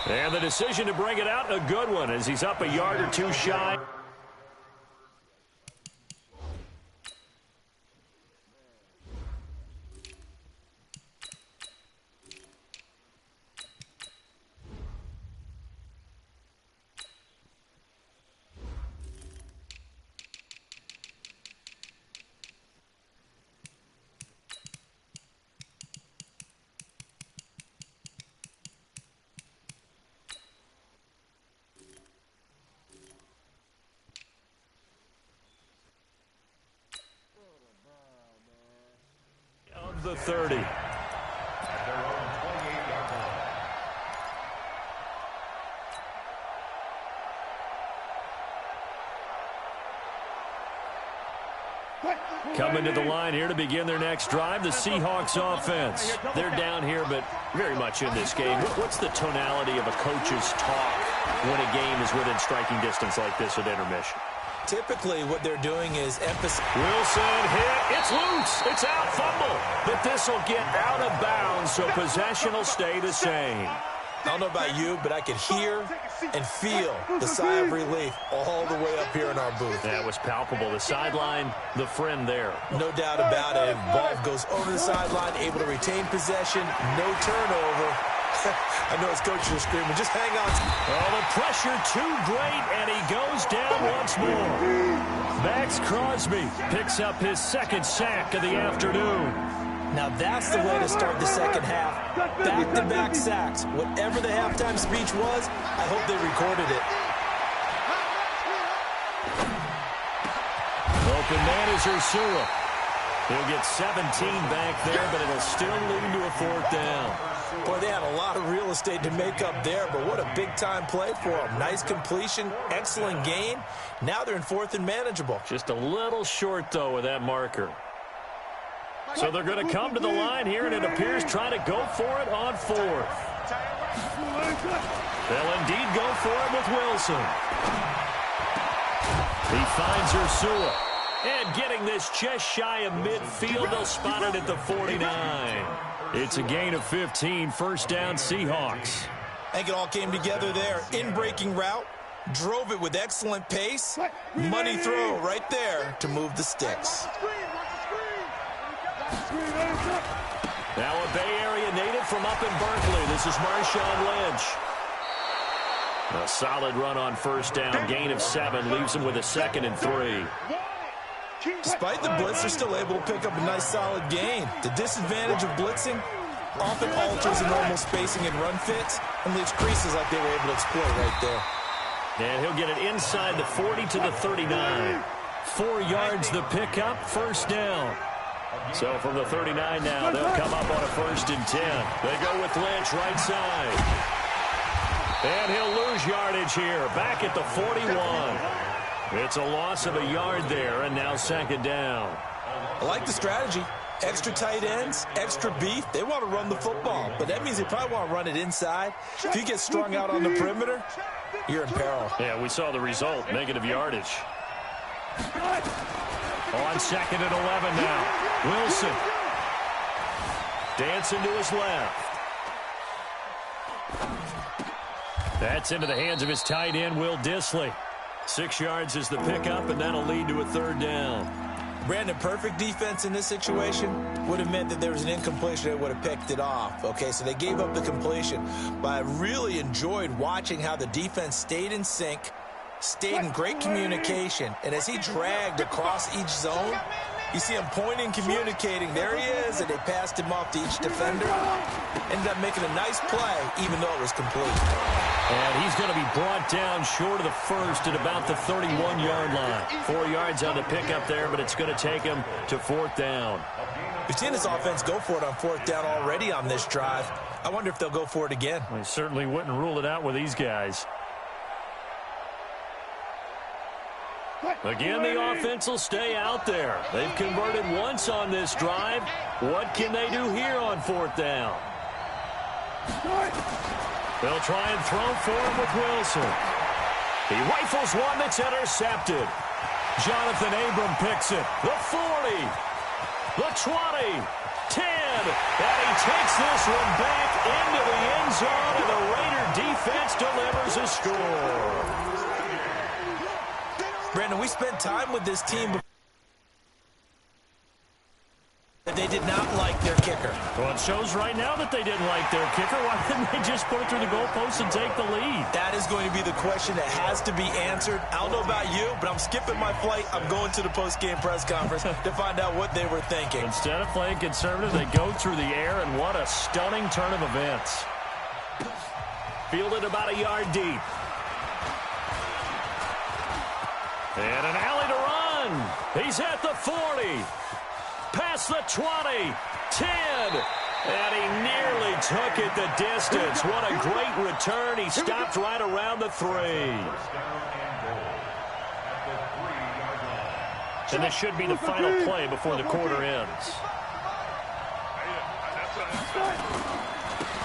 And the decision to bring it out, a good one, as he's up a yard or 2 shy. The 30. At their own 28-yard line. Coming to the line here to begin their next drive, the Seahawks offense. They're down here, but very much in this game. What's the tonality of a coach's talk when a game is within striking distance like this at intermission? Typically, what they're doing is emphasis. Wilson hit. It's loose. It's out. Fumble. But this will get out of bounds, so possession will stay the same. I don't know about you, but I could hear and feel the sigh of relief all the way up here in our booth. That was palpable. The sideline, the friend there. No doubt about it. Ball goes over the sideline, able to retain possession, no turnover. I know his coaches are screaming. Just hang on. Oh, the pressure too great, and he goes down once more. Max Crosby picks up his second sack of the afternoon. Now that's the way to start the second half. Back-to-back sacks. Whatever the halftime speech was, I hope they recorded it. Open man is Ursula. He'll get 17 back there, but it'll still lead to a fourth down. Boy, they had a lot of real estate to make up there, but what a big-time play for them. Nice completion, excellent gain. Now they're in fourth and manageable. Just a little short, though, with that marker. So they're going to come to the line here, and it appears trying to go for it on fourth. They'll indeed go for it with Wilson. He finds Ursula. And getting this just shy of midfield, they'll spot it at the 49. It's a gain of 15, first down Seahawks. I think it all came together there. In-breaking route, drove it with excellent pace. Money throw right there to move the sticks. Now a Bay Area native from up in Berkeley. This is Marshawn Lynch. A solid run on first down, gain of 7, leaves him with a 2nd and 3. Despite the blitz, they're still able to pick up a nice solid gain. The disadvantage of blitzing often alters the normal spacing and run fits and leaves creases like they were able to exploit right there. And he'll get it inside the 40 to the 39. 4 yards the pickup, first down. So from the 39 now, they'll come up on a 1st and 10. They go with Lynch right side. And he'll lose yardage here, back at the 41. It's a loss of a yard there, and now 2nd down. I like the strategy. Extra tight ends, extra beef. They want to run the football, but that means they probably want to run it inside. If you get strung out on the perimeter, you're in peril. Yeah, we saw the result, negative yardage. On 2nd and 11 now. Wilson. Dancing to his left. That's into the hands of his tight end, Will Dissly. 6 yards is the pickup, and that'll lead to a 3rd down. Brandon, perfect defense in this situation would have meant that there was an incompletion that would have picked it off. Okay, so they gave up the completion. But I really enjoyed watching how the defense stayed in sync, stayed in great communication. And as he dragged across each zone, you see him pointing, communicating. There he is, and they passed him off to each defender. Ended up making a nice play, even though it was complete. And he's going to be brought down short of the first at about the 31-yard line. 4 yards on the pickup there, but it's going to take him to 4th down. We've seen this offense go for it on 4th down already on this drive. I wonder if they'll go for it again. I certainly wouldn't rule it out with these guys. Again, the offense will stay out there. They've converted once on this drive. What can they do here on 4th down? They'll try and throw for him with Wilson. He rifles one that's intercepted. Jonathan Abram picks it. The 40. The 20. 10. And he takes this one back into the end zone, and the Raider defense delivers a score. Brandon, we spent time with this team before. They did not like their kicker. Well, it shows right now that they didn't like their kicker. Why didn't they just put it through the goalpost and take the lead? That is going to be the question that has to be answered. I don't know about you, but I'm skipping my flight. I'm going to the post-game press conference to find out what they were thinking. Instead of playing conservative, they go through the air, and what a stunning turn of events. Fielded about a yard deep. And an alley to run. He's at the 40. Past the 20. 10. And he nearly took it the distance. What a great return. He stopped right around the 3. And this should be the final play before the quarter ends.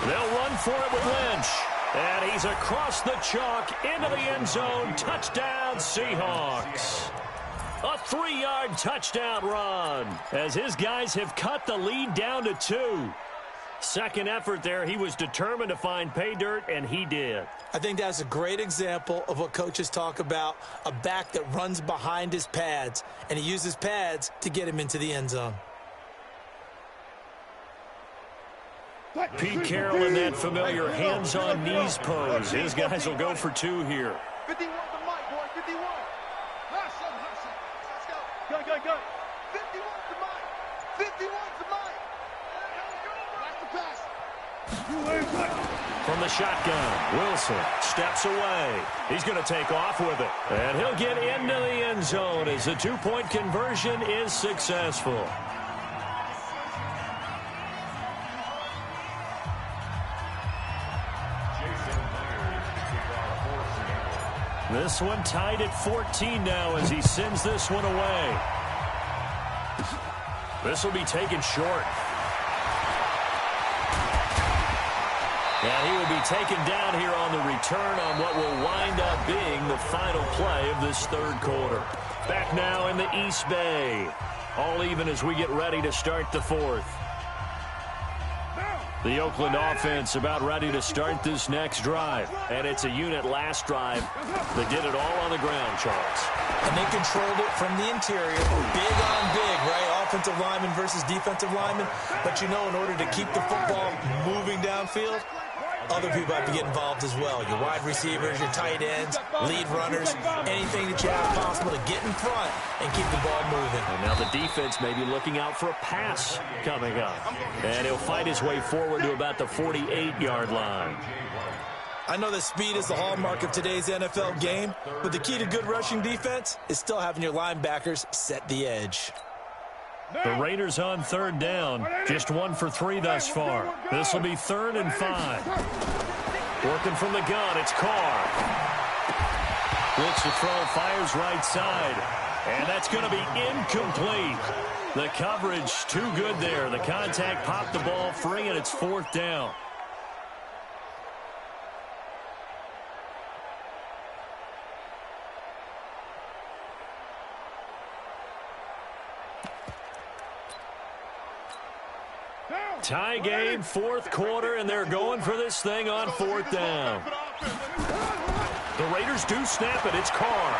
They'll run for it with Lynch. And he's across the chalk into the end zone. Touchdown, Seahawks. A 3-yard touchdown run as his guys have cut the lead down to 2. Second effort there. He was determined to find pay dirt, and he did. I think that's a great example of what coaches talk about, a back that runs behind his pads, and he uses pads to get him into the end zone. Pete Carroll in that familiar hands-on knees pose. His guys will go for 2 here. 51 the mic, boy. 51. Hustle, hustle. Let's go. Go, go, go. 51's the mic. 51's the mic. Watch the pass. From the shotgun, Wilson steps away. He's going to take off with it. And he'll get into the end zone as the 2-point conversion is successful. This one tied at 14 now as he sends this one away. This will be taken short. And he will be taken down here on the return on what will wind up being the final play of this 3rd quarter. Back now in the East Bay. All even as we get ready to start the 4th. The Oakland offense about ready to start this next drive. And it's a unit last drive that did it all on the ground, Charles. And they controlled it from the interior. Big on big, right? Offensive lineman versus defensive lineman. But you know, in order to keep the football moving downfield, other people have to get involved as well. Your wide receivers, your tight ends, lead runners, anything that you have possible to get in front and keep the ball moving. And now the defense may be looking out for a pass coming up. And he'll fight his way forward to about the 48-yard line. I know that speed is the hallmark of today's NFL game, but the key to good rushing defense is still having your linebackers set the edge. The Raiders on 3rd down. Just 1 for 3 thus far. This will be 3rd and 5. Working from the gun, it's Carr. Looks to throw, fires right side. And that's going to be incomplete. The coverage too good there. The contact popped the ball free, and it's 4th down. Tie game, 4th quarter, and they're going for this thing on 4th down. The Raiders do snap it. It's Carr.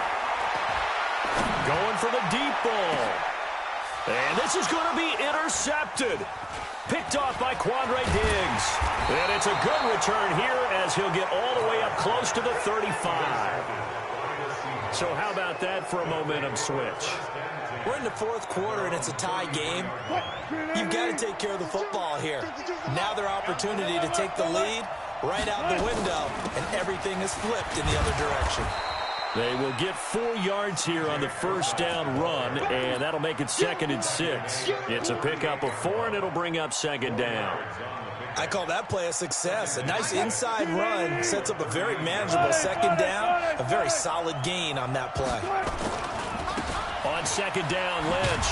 Going for the deep ball. And this is going to be intercepted. Picked off by Quandre Diggs. And it's a good return here as he'll get all the way up close to the 35. So how about that for a momentum switch? We're in the 4th quarter, and it's a tie game. You've got to take care of the football here. Now their opportunity to take the lead right out the window, and everything is flipped in the other direction. They will get 4 yards here on the 1st down run, and that'll make it 2nd and 6. It's a pickup of 4, and it'll bring up 2nd down. I call that play a success. A nice inside run sets up a very manageable 2nd down, a very solid gain on that play. On 2nd down, Lynch.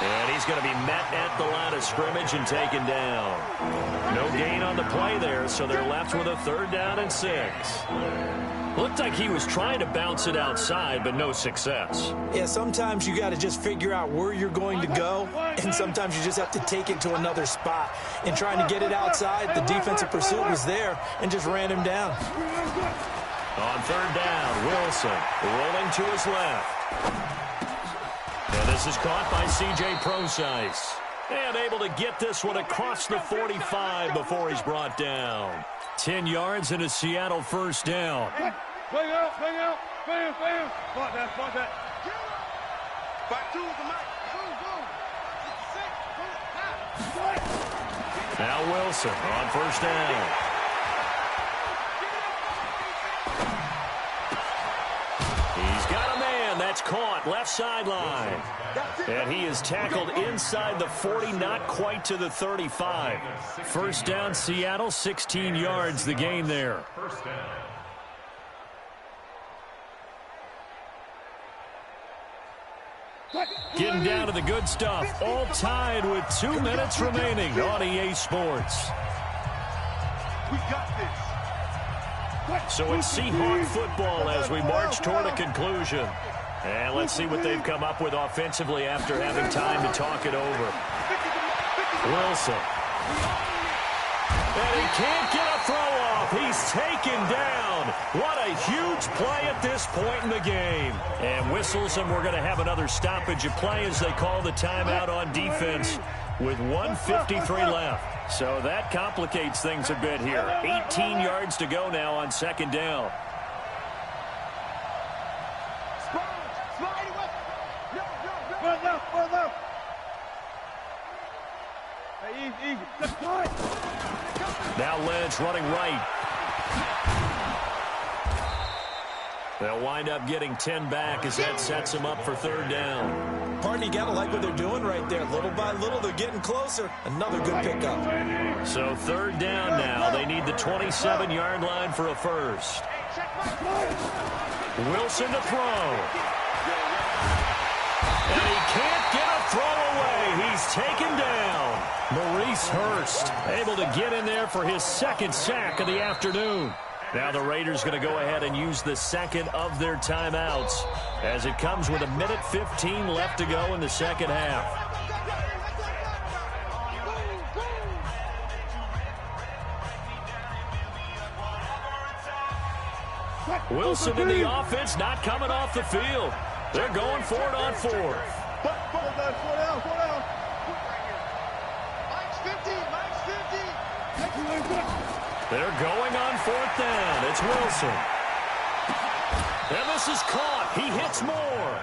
And he's going to be met at the line of scrimmage and taken down. No gain on the play there, so they're left with a 3rd down and 6. Looked like he was trying to bounce it outside, but no success. Yeah, sometimes you got to just figure out where you're going to go, and sometimes you just have to take it to another spot. In trying to get it outside, the defensive pursuit was there and just ran him down. On 3rd down, Wilson rolling to his left. And this is caught by C.J. Prosise. And able to get this one across the 45 before he's brought down. 10 yards and a Seattle 1st down. Bang out, bang out, bang, bang. Spot that, spot that. Back to the mic. Now Wilson on 1st down. He's got a man. That's caught. Left sideline. And he is tackled inside the 40, not quite to the 35. 1st down, Seattle, 16 yards the gain there. Getting down to the good stuff. All tied with 2 minutes remaining on EA Sports. We got this. So it's Seahawk football as we march toward a conclusion. And let's see what they've come up with offensively after having time to talk it over. Wilson. And he can't get a throw off. He's taken down. What a huge play at this point in the game. And whistles, and we're going to have another stoppage of play as they call the timeout on defense. with 1:53 left. So that complicates things a bit here. 18 yards to go now on second down. Now Lynch running right. They'll wind up getting 10 back as that sets them up for third down. Pardon, you gotta like what they're doing right there. Little by little, they're getting closer. Another good pickup. So third down now. They need the 27-yard line for a first. Wilson to throw. And he can't get a throw away. He's taken down. Maurice Hurst able to get in there for his second sack of the afternoon. Now the Raiders going to go ahead and use the second of their timeouts as it comes with 1:15 left to go in the second half. Wilson in the offense, not coming off the field. They're going for it on fourth. They're going on fourth down. It's Wilson. And this is caught. He hits more.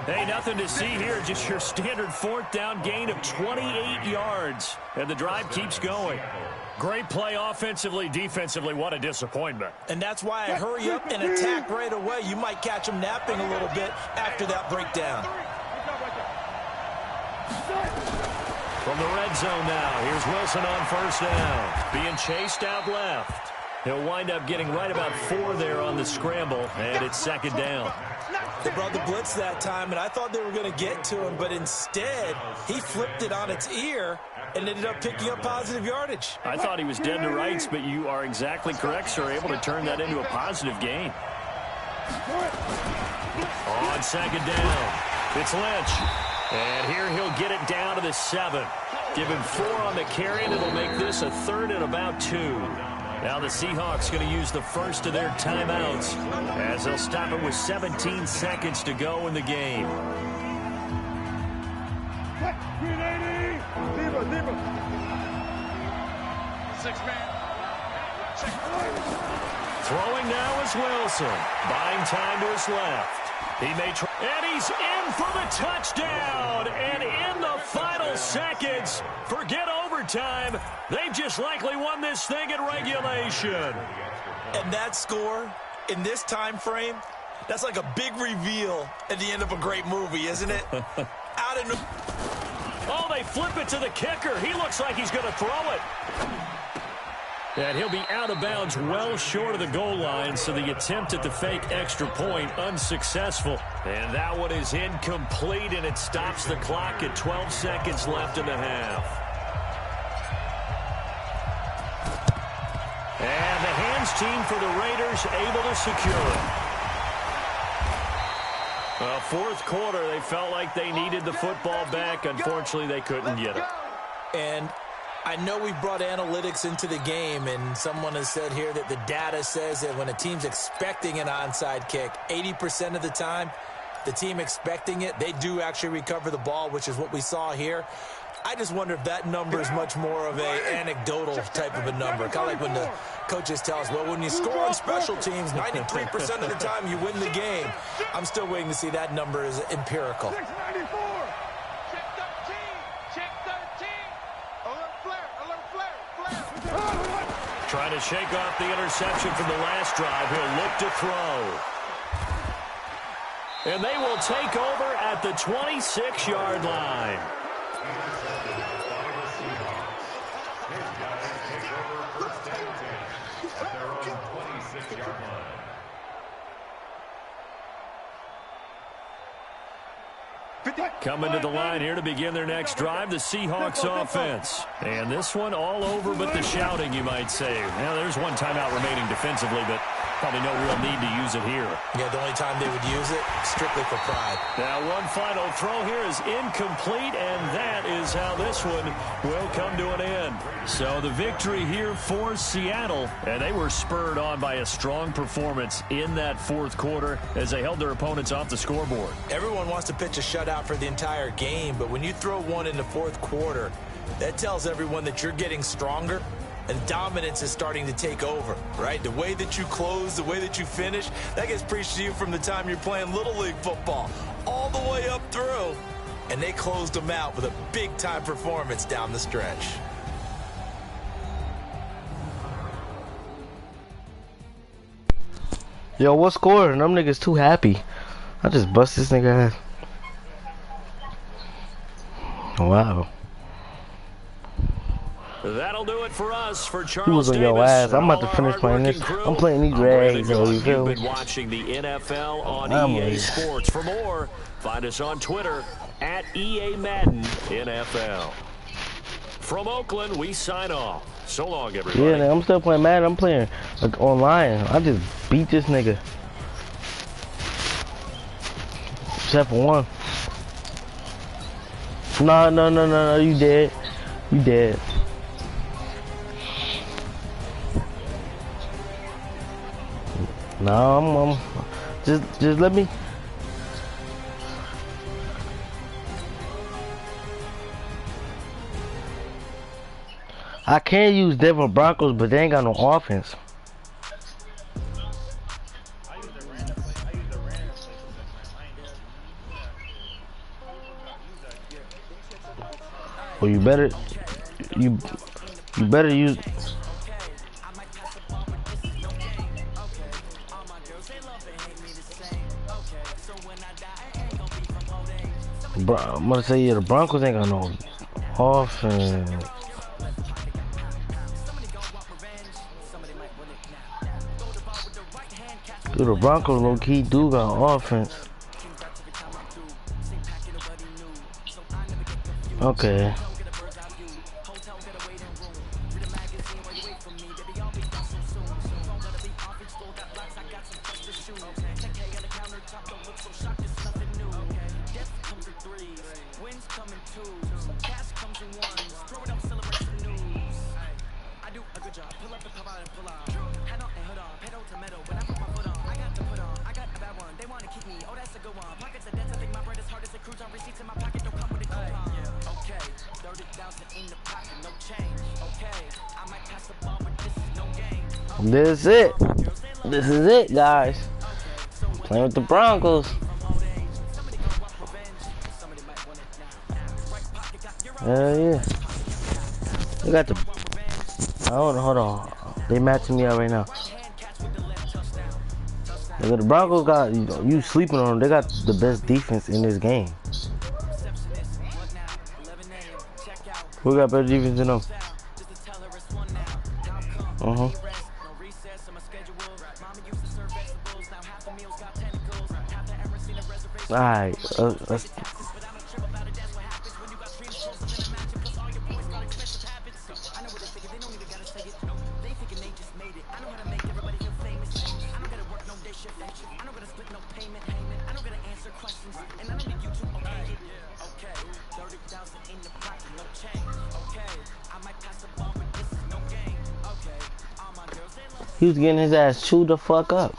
Hey, nothing to see here. Just your standard fourth down gain of 28 yards. And the drive keeps going. Great play offensively, defensively. What a disappointment. And that's why I hurry up and attack right away. You might catch him napping a little bit after that breakdown. From the red zone now, here's Wilson on first down. Being chased out left. He'll wind up getting right about 4 there on the scramble, and it's second down. They brought the blitz that time, and I thought they were going to get to him, but instead, he flipped it on its ear and ended up picking up positive yardage. I thought he was dead to rights, but you are exactly correct, sir. Able to turn that into a positive gain. On second down, it's Lynch. And here he'll get it down to the 7. Give him 4 on the carry, and it'll make this a third and about 2. Now the Seahawks going to use the first of their timeouts as they'll stop it with 17 seconds to go in the game. Throwing now is Wilson. Buying time to his left. He may try, and he's in for the touchdown. And in the final seconds, forget overtime. They've just likely won this thing in regulation. And that score in this time frame, that's like a big reveal at the end of a great movie, isn't it? Oh, they flip it to the kicker. He looks like he's going to throw it. And he'll be out of bounds well short of the goal line, so the attempt at the fake extra point unsuccessful. And that one is incomplete, and it stops the clock at 12 seconds left in the half. And the hands team for the Raiders able to secure it. Well, fourth quarter, they felt like they needed the football back. Unfortunately, they couldn't get it. And I know we brought analytics into the game, and someone has said here that the data says that when a team's expecting an onside kick, 80% of the time, the team expecting it, they do actually recover the ball, which is what we saw here. I just wonder if that number is much more of an anecdotal type of a number. Kind of like when the coaches tell us, well, when you score on special teams, 93% of the time you win the game. I'm still waiting to see that number is empirical. Trying to shake off the interception from the last drive. He'll look to throw. And they will take over at the 26-yard line. Coming to the line here to begin their next drive, the Seahawks offense. And this one all over but the shouting, you might say. Now, there's one timeout remaining defensively, but Probably no real need to use it here. Yeah, the only time they would use it, strictly for pride. Now, one final throw here is incomplete, and that is how this one will come to an end. So the victory here for Seattle, and they were spurred on by a strong performance in that fourth quarter as they held their opponents off the scoreboard. Everyone wants to pitch a shutout for the entire game, but when you throw one in the fourth quarter, that tells everyone that you're getting stronger. And dominance is starting to take over, right? The way that you close, the way that you finish, that gets preached to you from the time you're playing Little League football all the way up through. And they closed them out with a big-time performance down the stretch. Yo, what score? Them niggas too happy. I just bust this nigga ass. Wow. That'll do it for us. For Charles He was on your Davis, ass. I'm about to finish playing this. I'm playing these rags, though. You feel me? You've been watching the NFL on EA Sports. For more, find us on Twitter at EA Madden NFL. From Oakland, we sign off. So long, everybody. Yeah, man, I'm still playing Madden. I'm playing like online. I just beat this nigga. Except for one. No. You dead. You dead. No, I'm just let me. I can use Denver Broncos, but they ain't got no offense. Well, you better use. I'm gonna say, yeah, the Broncos ain't got no offense. Dude, the Broncos low-key do got offense. Okay. This is it. This is it, guys. Playing with the Broncos. Hell yeah. They got the. Hold on. They matching me out right now. The Broncos got you sleeping on them. They got the best defense in this game. Who got better defense than them? Alright, he was getting his ass chewed the fuck up.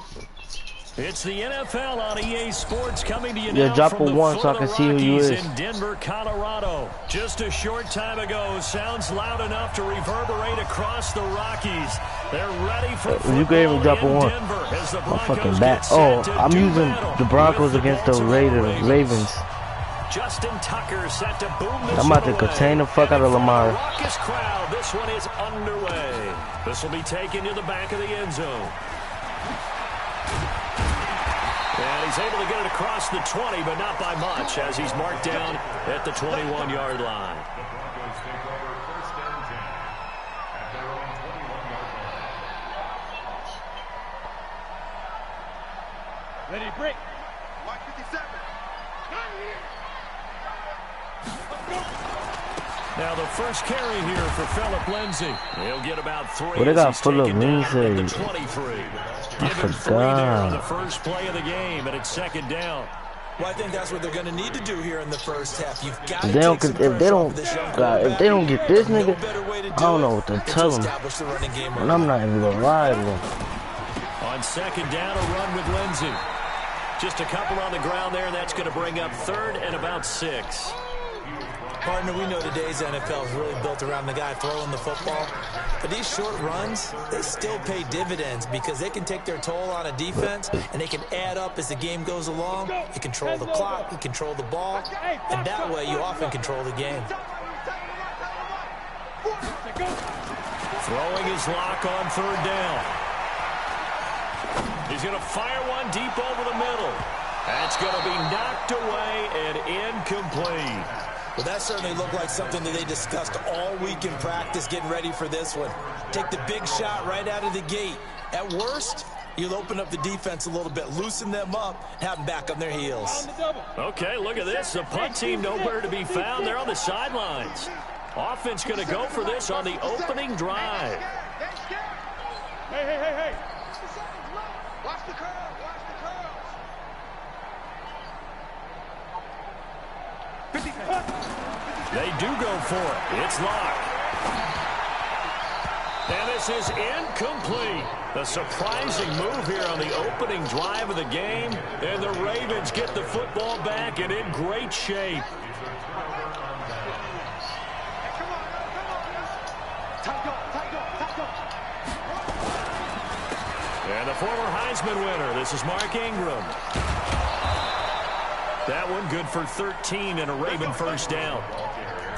It's the NFL on EA Sports coming to you now drop from a one so I can see who you is. In Denver, Colorado. Just a short time ago, sounds loud enough to reverberate across the Rockies. They're ready for you gave me drop a one. I'm fucking back. Oh, I'm using the Broncos against the Ravens. Justin Tucker set to boom. I'm about to contain the fuck out of Lamar. Raucous crowd. This one is underway. This will be taken to the back of the end zone. And he's able to get it across the 20, but not by much, as he's marked down at the 21-yard line. The Broncos take over first and 10 at their own 21-yard line. Ready, break. Mark 57. Not here. Let's go. Now the first carry here for Philip Lindsay. He'll get about 3. Well, they got full of Lindsay. I Given 3 there on the forgot. first play of the game, and it's 2nd down. Well, I think that's what they're going to need to do here in the first half. You've got to If they don't get this nigga, I don't know what to tell them. And I'm not even gonna lie to them. On 2nd down, a run with Lindsay. Just a couple on the ground there, and that's going to bring up 3rd and about 6. Partner, we know today's NFL is really built around the guy throwing the football. But these short runs, they still pay dividends because they can take their toll on a defense and they can add up as the game goes along. You control the clock, you control the ball, and that way you often control the game. Throwing his lock on 3rd down. He's going to fire one deep over the middle. That's going to be knocked away and incomplete. Well, that certainly looked like something that they discussed all week in practice getting ready for this one. Take the big shot right out of the gate. At worst, you'll open up the defense a little bit, loosen them up, have them back on their heels. Okay, look at this. The punt team nowhere to be found. They're on the sidelines. Offense going to go for this on the opening drive. Hey. Watch the curve. Watch the curve. They do go for it. It's locked. And this is incomplete. A surprising move here on the opening drive of the game. And the Ravens get the football back and in great shape. And the former Heisman winner, this is Mark Ingram. That one good for 13 and a Raven first down.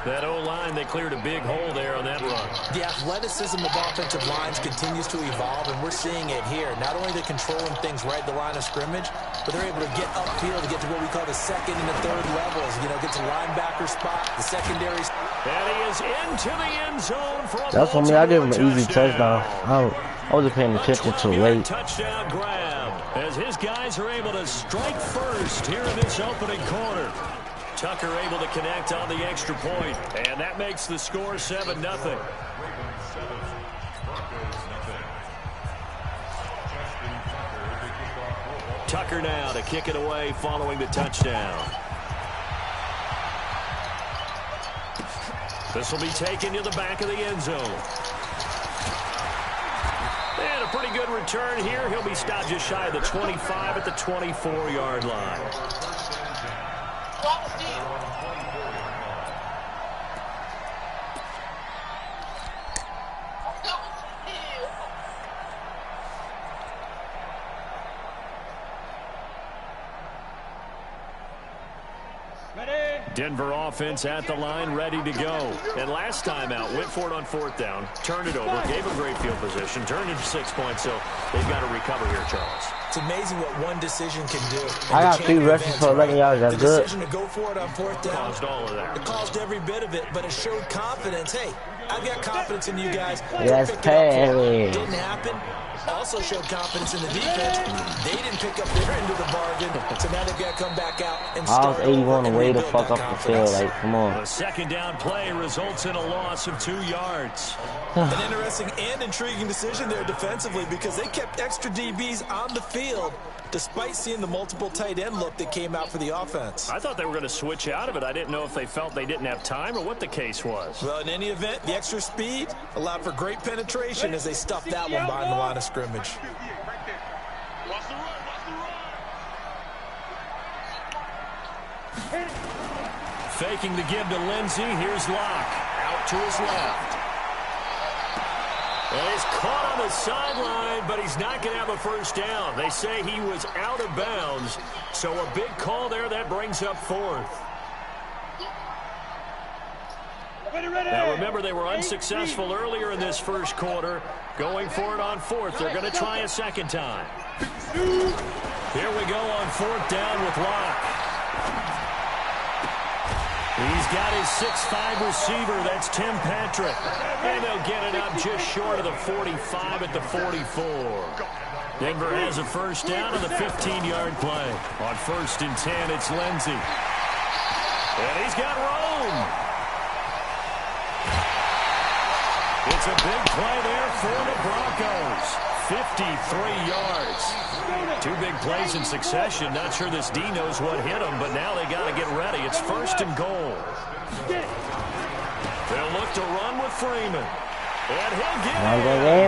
That O-line, they cleared a big hole there on that run. The athleticism of offensive lines continues to evolve, and we're seeing it here. Not only they're controlling things right at the line of scrimmage, but they're able to get upfield to get to what we call the 2nd and the 3rd levels. You know, get to linebacker spot, the secondary. And he is into the end zone for a That's for me. I give him an easy touchdown. I wasn't paying attention to late. Touchdown grab as his guys are able to strike first here in this opening quarter. Tucker able to connect on the extra point, and that makes the score 7-0. Tucker now to kick it away following the touchdown. This will be taken to the back of the end zone. And a pretty good return here. He'll be stopped just shy of the 25 at the 24-yard line. Denver offense at the line, ready to go. And last time out, went for it on 4th down, turned it over, gave a great field position, turned into 6 points, so they've got to recover here, Charles. It's amazing what one decision can do. I got 3 rushes for 11 yards. That's good. The decision to go for it on 4th down Caused all of that. It caused every bit of it, but it showed confidence. Hey, I've got confidence in you guys. Yes, Perry. Didn't happen. Also showed confidence in the defense. They didn't pick up their end of the bargain, so now they've got to come back out and start. I was 81 away to fuck up the field. Like, come on. The 2nd down play results in a loss of 2 yards. An interesting and intriguing decision there defensively because they kept extra DBs on the field despite seeing the multiple tight end look that came out for the offense. I thought they were going to switch out of it. I didn't know if they felt they didn't have time or what the case was. Well, in any event, the extra speed allowed for great penetration as they stuffed that one behind the line of scrimmage. Faking the give to Lindsay. Here's Locke. Out to his left. And he's caught on the sideline, but he's not going to have a first down. They say he was out of bounds. So a big call there. That brings up 4th. Now remember, they were unsuccessful earlier in this first quarter. Going for it on 4th. They're going to try a second time. Here we go on 4th down with Locke. He's got his 6'5 receiver. That's Tim Patrick. And they'll get it up just short of the 45 at the 44. Denver has a first down on the 15-yard play. On 1st and 10, it's Lindsay. And he's got room. It's a big play there for the Broncos. 53 yards. 2 big plays in succession. Not sure this D knows what hit him, but now they got to get ready. It's 1st and goal. They'll look to run with Freeman. And he'll get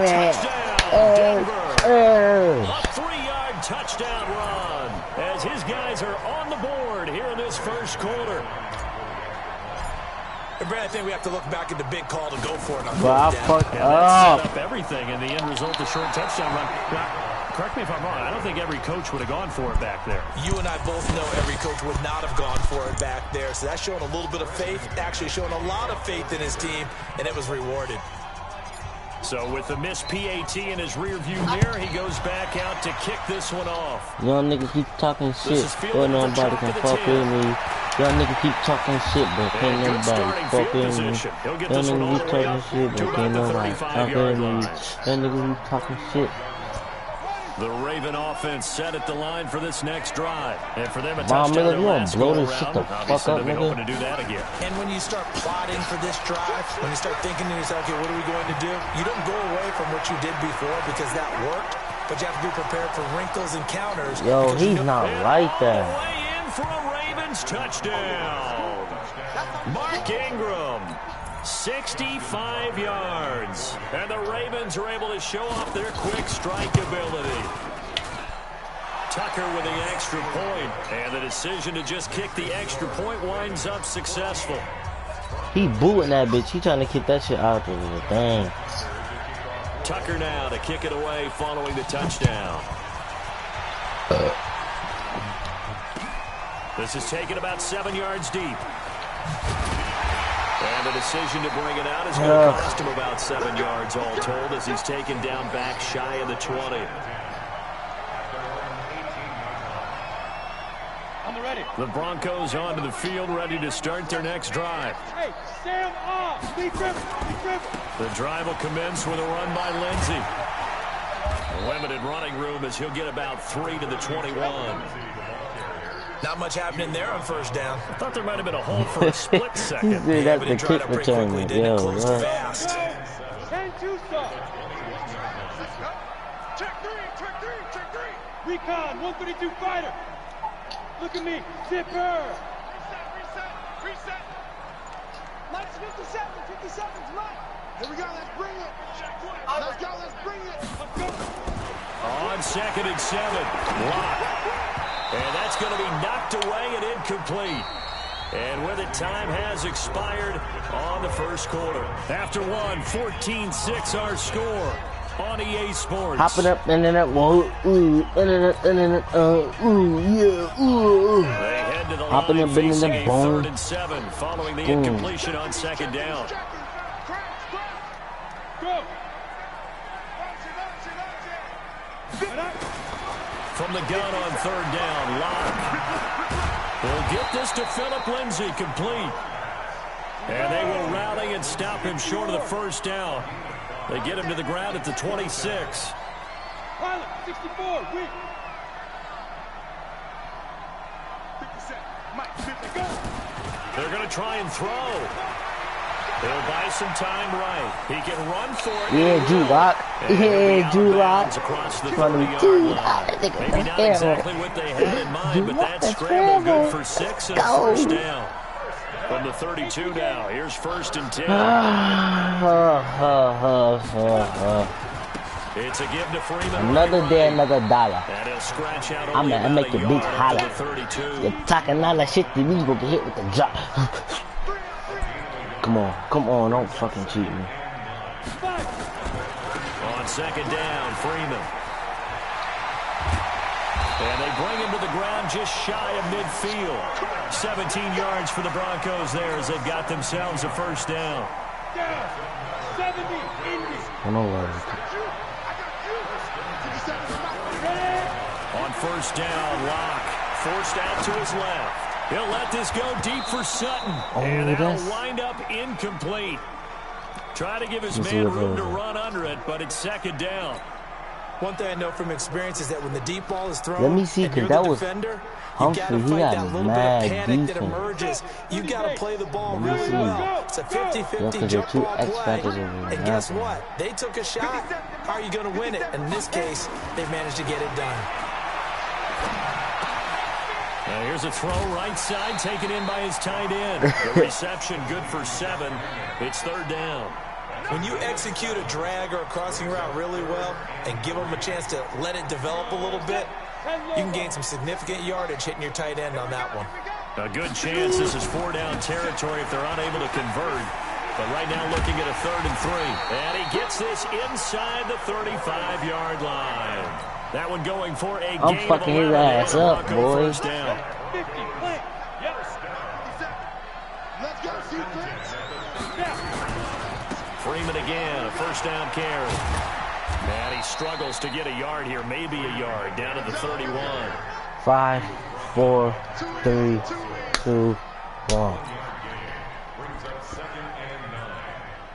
it. Touchdown, Denver. A 3-yard touchdown run as his guys are on the board here in this first quarter. Brad, I think we have to look back at the big call to go for it. Wow, fuck up. Set up everything, and the end result, the short touchdown run. Now, correct me if I'm wrong. I don't think every coach would have gone for it back there. You and I both know every coach would not have gone for it back there. So that's showing a little bit of faith, actually showing a lot of faith in his team, and it was rewarded. So with the missed PAT in his rearview mirror, he goes back out to kick this one off. Young niggas keep talking shit, but nobody can fuck with me. Young niggas keep talking shit, but can't nobody fuck with me. Young niggas keep talking shit, but can't nobody fuck with me. Young niggas keep talking shit. The Raven offense set at the line for this next drive. And for them, a Mom, touchdown nigga, you wanna blow this shit the fuck up, nigga. nigga? To do that again. And when you start plotting for this drive, when you start thinking to yourself, okay, what are we going to do? You don't go away from what you did before because that worked, but you have to be prepared for wrinkles and counters. Yo, he's not like that. Way in for a Ravens touchdown. Mark Ingram. 65 yards. And the Ravens are able to show off their quick strike ability. Tucker with the extra point. And the decision to just kick the extra point winds up successful. He booting that bitch. He trying to kick that shit out there. Dang. Tucker now to kick it away following the touchdown. This is taken about 7 yards deep. And the decision to bring it out is going to cost him about 7 yards all told as he's taken down back shy of the 20. On the ready. The Broncos onto the field ready to start their next drive. Hey, stand off. Be dribble. Be dribble. The drive will commence with a run by Lindsey. Limited running room as he'll get about 3 to the 21. Not much happening there on first down. I thought there might have been a hole for a split second. Dude, that's but the it dried kick up pretty return. quickly, didn't Yo, it? Closed what? fast. 10-2 stop. Check three. Recon, 132 fighter. Look at me, zipper. Reset. Mike's 50 seconds, Mike. Here we go, let's bring it. Let's bring it. On 2nd and 7, Lock. And that's going to be knocked away and incomplete. And with it, time has expired on the first quarter. After one, 14-6 our score on EA Sports. Hopping up and then up, whoa, ooh, and then ooh, yeah, ooh. They head to the Hopping line up and facing then a boom. 3rd and 7 following the incompletion on 2nd down. Go. From the gun on 3rd down, Lock. They'll get this to Phillip Lindsay complete. And they will rally and stop him short of the first down. They get him to the ground at the 26. Pilot, 64, weak. 50 Mike, 50, go. They're going to try and throw. They'll buy some time right. He can run for it. Yeah, G-Lock. Yeah, G-Lock. Across the Funny 30-yard line. Maybe not exactly what they had in mind, but that scramble good for 6 and a first down. From the 32 now, here's 1st and 10. It's a give to Freeman. Another day, another dollar. And he'll scratch out I'm only gonna about make a your bitch yard holler. to the 32. You're talking all that shit to me, you gonna get hit with the drop. Come on, don't fucking cheat me. On 2nd down, Freeman. And they bring him to the ground just shy of midfield. 17 yards for the Broncos there as they've got themselves a first down. Down. 70, Indy. I know what. On 1st down, Lock. Forced out to his left. He'll let this go deep for Sutton. And that'll wind up incomplete. Try to give his man room to run under it, but it's 2nd down. One thing I know from experience is that when the deep ball is thrown, let me see, because that was defender, Humphrey. He got mad defense. You got to play the ball really well. It's a 50-50 jump ball play. And guess what? They took a shot. How are you going to win it? And in this case, they managed to get it done. Now here's a throw right side, taken in by his tight end. The reception good for 7. It's 3rd down. When you execute a drag or a crossing route really well and give them a chance to let it develop a little bit, you can gain some significant yardage hitting your tight end on that one. A good chance this is 4-down territory if they're unable to convert. But right now looking at a 3rd and 3. And he gets this inside the 35-yard line. That one going for a I'm gain fucking his ass up, boys. Down. 50, play. Yes. Let's go, defense. Freeman again, a 1st down carry. And he struggles to get a yard here, maybe a yard, down to the 31. 5, 4, 3, 2, 1.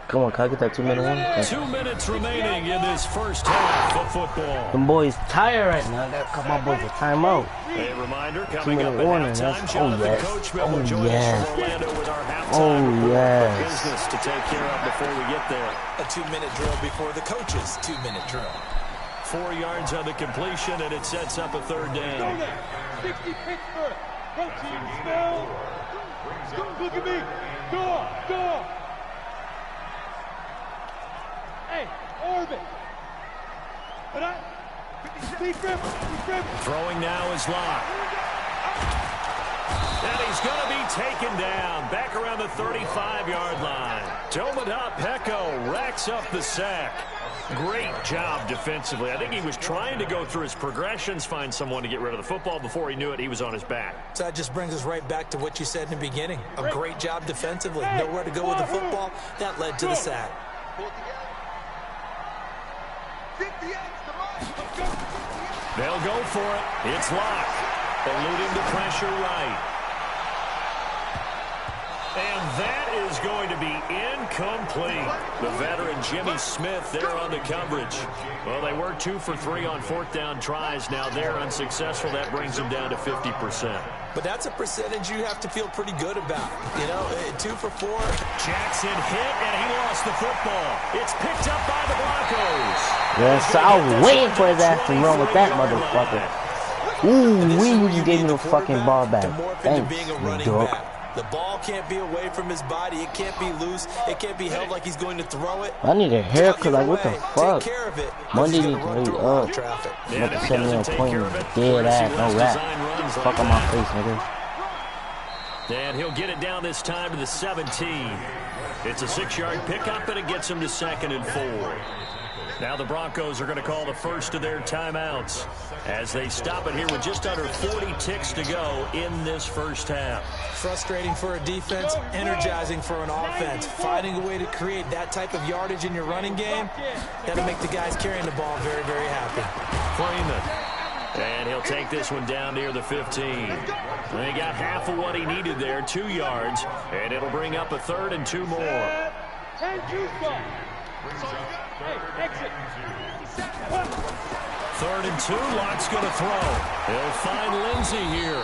Come on, can I get that 2-minute one? 2 minutes remaining in this first half of football. Them boys tired right now. I gotta cut my boys a timeout. A reminder coming up at warning. halftime. That's, Jonathan yes. Coachman will join us from Orlando with our halftime yes. business to take care of before we get there. A 2-minute drill before the coach's 2-minute drill. 4 yards on the completion, and it sets up a 3rd down. 60 Pittsburgh. Protein smell. Look at me. Door. Hey, orbit. But Throwing now is Locke. And he's going to be taken down back around the 35-yard line. Tomoda Peko racks up the sack. Great job defensively. I think he was trying to go through his progressions, find someone to get rid of the football. Before he knew it, he was on his back. So that just brings us right back to what you said in the beginning. A great job defensively. Nowhere to go with the football. That led to the sack. They'll go for it. It's Locke. Eluding the pressure right. And that is going to be incomplete. The veteran Jimmy Smith there on the coverage. Well, they were 2 for 3 on 4th down tries. Now they're unsuccessful. That brings them down to 50%. But that's a percentage you have to feel pretty good about. You know, 2 for 4. Jackson hit, and he lost the football. It's picked up by the Broncos. Yes, I was waiting for his ass to run with that motherfucker. Ooh, you just gave me the fucking ball back. Thanks, you dork. The ball can't be away from his body. It can't be loose. It can't be held like he's going to throw it. I need a haircut. Like, what the fuck? Take care of it. Monday needs to hurry up. About to send me an appointment. Dead ass, no rap. Fuck on my face, nigga. And he'll get it down this time to the 17. It's a 6-yard pickup, and it gets him to 2nd and 4. Now the Broncos are going to call the first of their timeouts as they stop it here with just under 40 ticks to go in this first half. Frustrating for a defense, energizing for an offense. Finding a way to create that type of yardage in your running game, that'll make the guys carrying the ball very, very happy. Freeman. And he'll take this one down near the 15. They got half of what he needed there, 2 yards, and it'll bring up a 3rd and 2 more. Hey, exit. 3rd and 2, Locke's going to throw. He'll find Lindsey here.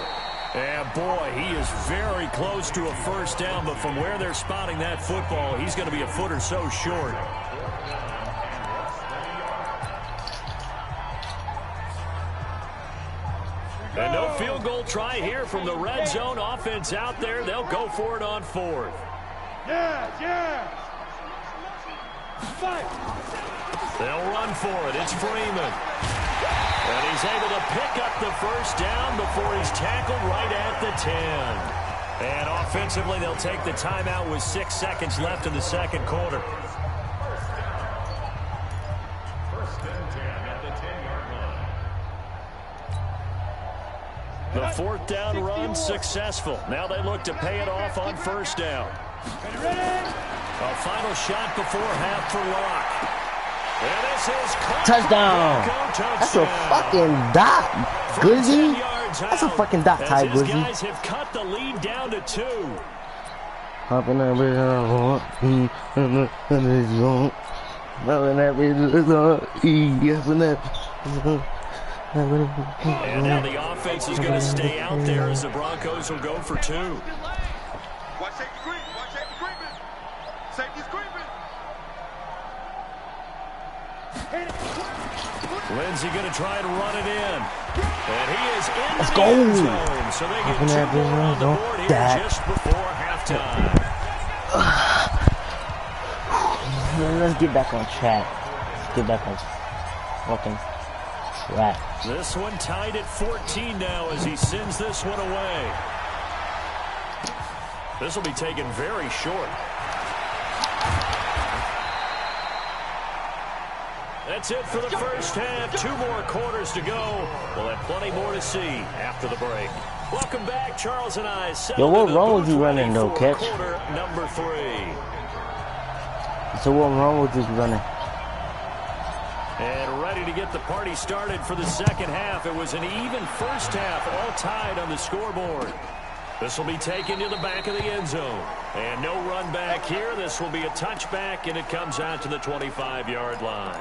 And boy, he is very close to a 1st down, but from where they're spotting that football, he's going to be a foot or so short. And no field goal try here from the red zone offense out there. They'll go for it on 4th. Yes. They'll run for it. It's Freeman. And he's able to pick up the 1st down before he's tackled right at the 10. And offensively, they'll take the timeout with 6 seconds left in the 2nd quarter. 1st and 10 at the 10-yard line. The 4th down run successful. Now they look to pay it off on 1st down. A final shot before half for Locke. And this is touchdown. That's a fucking dot, Glizzy. That's a fucking dot, Ty Glizzy. Guys have cut the lead down to 2. And now the offense is going to stay out there as the Broncos will go for 2. Watch safety screen. Watch safety screen. Safety screen. Lindsey going to try to run it in. And he is in Let's the go. end zone. So they get 2 more on the board here just before halftime. Let's get back on track. Let's get back on fucking track. This one tied at 14 now as he sends this one away. This will be taken very short. That's it for the first half. 2 more quarters to go. We'll have plenty more to see after the break. Welcome back, Charles and I. Yo, what wrong with you running though, Catch? Quarter number 3. So what wrong with this running? And ready to get the party started for the second half. It was an even first half, all tied on the scoreboard. This will be taken to the back of the end zone. And no run back here. This will be a touchback, and it comes out to the 25-yard line.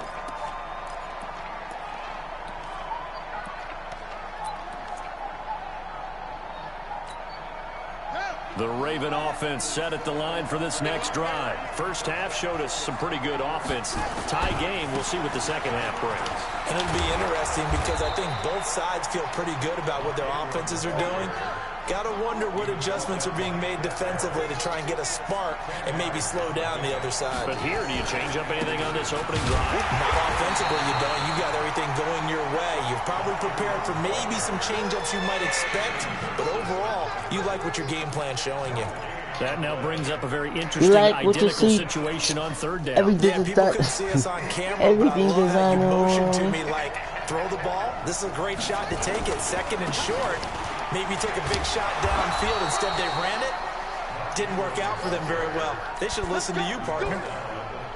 The Raven offense set at the line for this next drive. First half showed us some pretty good offense. Tie game, we'll see what the second half brings. And it'll be interesting because I think both sides feel pretty good about what their offenses are doing. Got to wonder what adjustments are being made defensively to try and get a spark and maybe slow down the other side. But here, do you change up anything on this opening drive? Not offensively, you don't. You got everything going your way. You've probably prepared for maybe some change-ups you might expect, but overall, you like what your game plan's showing you. That now brings up a very interesting identical situation on third down. Yeah, people can see us on camera, but I love how you motion to me like, throw the ball. This is a great shot to take it. Second and short. Maybe take a big shot downfield. Instead, they ran it. Didn't work out for them very well. They should listen to you, partner.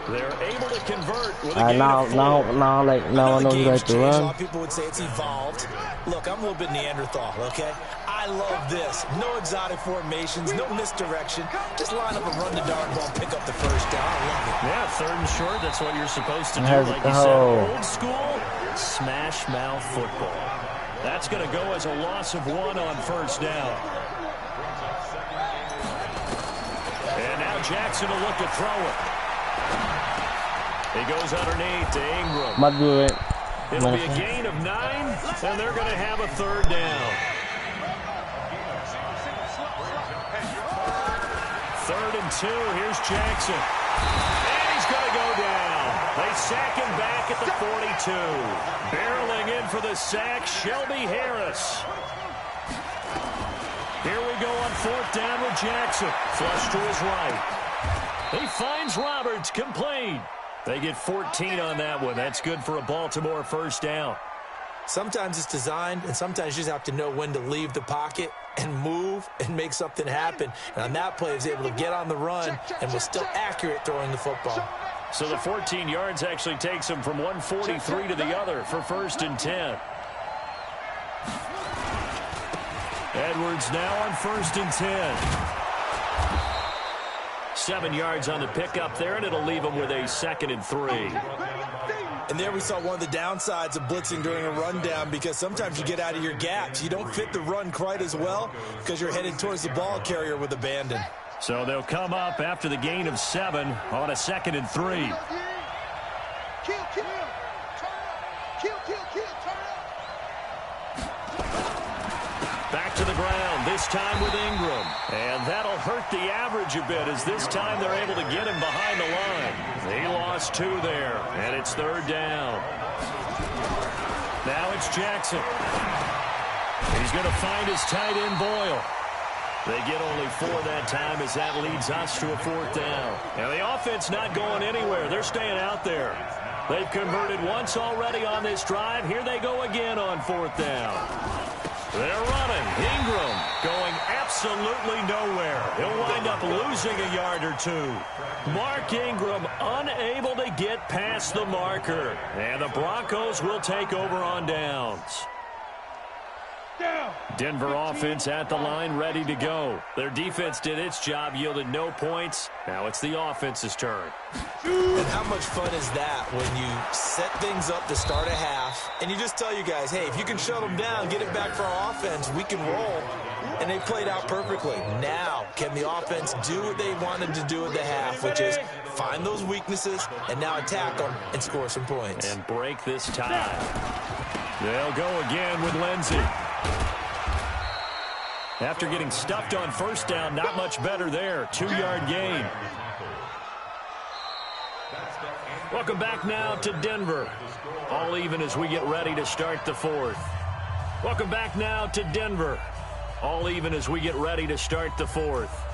They're able to convert with a gain now of 4. I know you like to run. A lot of people would say it's evolved. Look, I'm a little bit Neanderthal, okay? I love this. No exotic formations, no misdirection. Just line up and run the darn ball, pick up the first down. I love it. Yeah, third and short. That's what you're supposed to do. Like you said, old school smash mouth football. That's going to go as a loss of 1 on first down. And now Jackson will look to throw it. He goes underneath to Ingram. It'll be a gain of 9, and they're going to have a third down. 3rd and 2. Here's Jackson. And he's going to go down. They sack him back at the 42. Barreling in for the sack, Shelby Harris. Here we go on 4th down with Jackson. Flush to his right. He finds Roberts, complete. They get 14 on that one. That's good for a Baltimore first down. Sometimes it's designed, and sometimes you just have to know when to leave the pocket and move and make something happen. And on that play, he was able to get on the run and was still accurate throwing the football. So the 14 yards actually takes him from 143 to the other for 1st and 10. Edwards now on 1st and 10. 7 yards on the pickup there, and it'll leave him with a 2nd and 3. And there we saw one of the downsides of blitzing during a rundown, because sometimes you get out of your gaps. You don't fit the run quite as well because you're headed towards the ball carrier with abandon. So they'll come up after the gain of 7 on a 2nd and 3. Back to the ground, this time with Ingram. And that'll hurt the average a bit, as this time they're able to get him behind the line. He lost 2 there, and it's 3rd down. Now it's Jackson. He's going to find his tight end, Boyle. They get only 4 that time, as that leads us to a 4th down. And the offense not going anywhere. They're staying out there. They've converted once already on this drive. Here they go again on 4th down. They're running. Ingram going absolutely nowhere. He'll wind up losing a yard or 2. Mark Ingram unable to get past the marker. And the Broncos will take over on downs. Denver offense at the line, ready to go. Their defense did its job, yielded no points. Now it's the offense's turn. And how much fun is that when you set things up to start a half, and you just tell you guys, hey, if you can shut them down, get it back for our offense, we can roll. And they played out perfectly. Now, can the offense do what they wanted to do at the half, which is find those weaknesses and now attack them and score some points. And break this tie. They'll go again with Lindsey. After getting stuffed on first down, not much better there. 2-yard gain. Welcome back now to Denver. All even as we get ready to start the fourth. Welcome back now to Denver. All even as we get ready to start the fourth.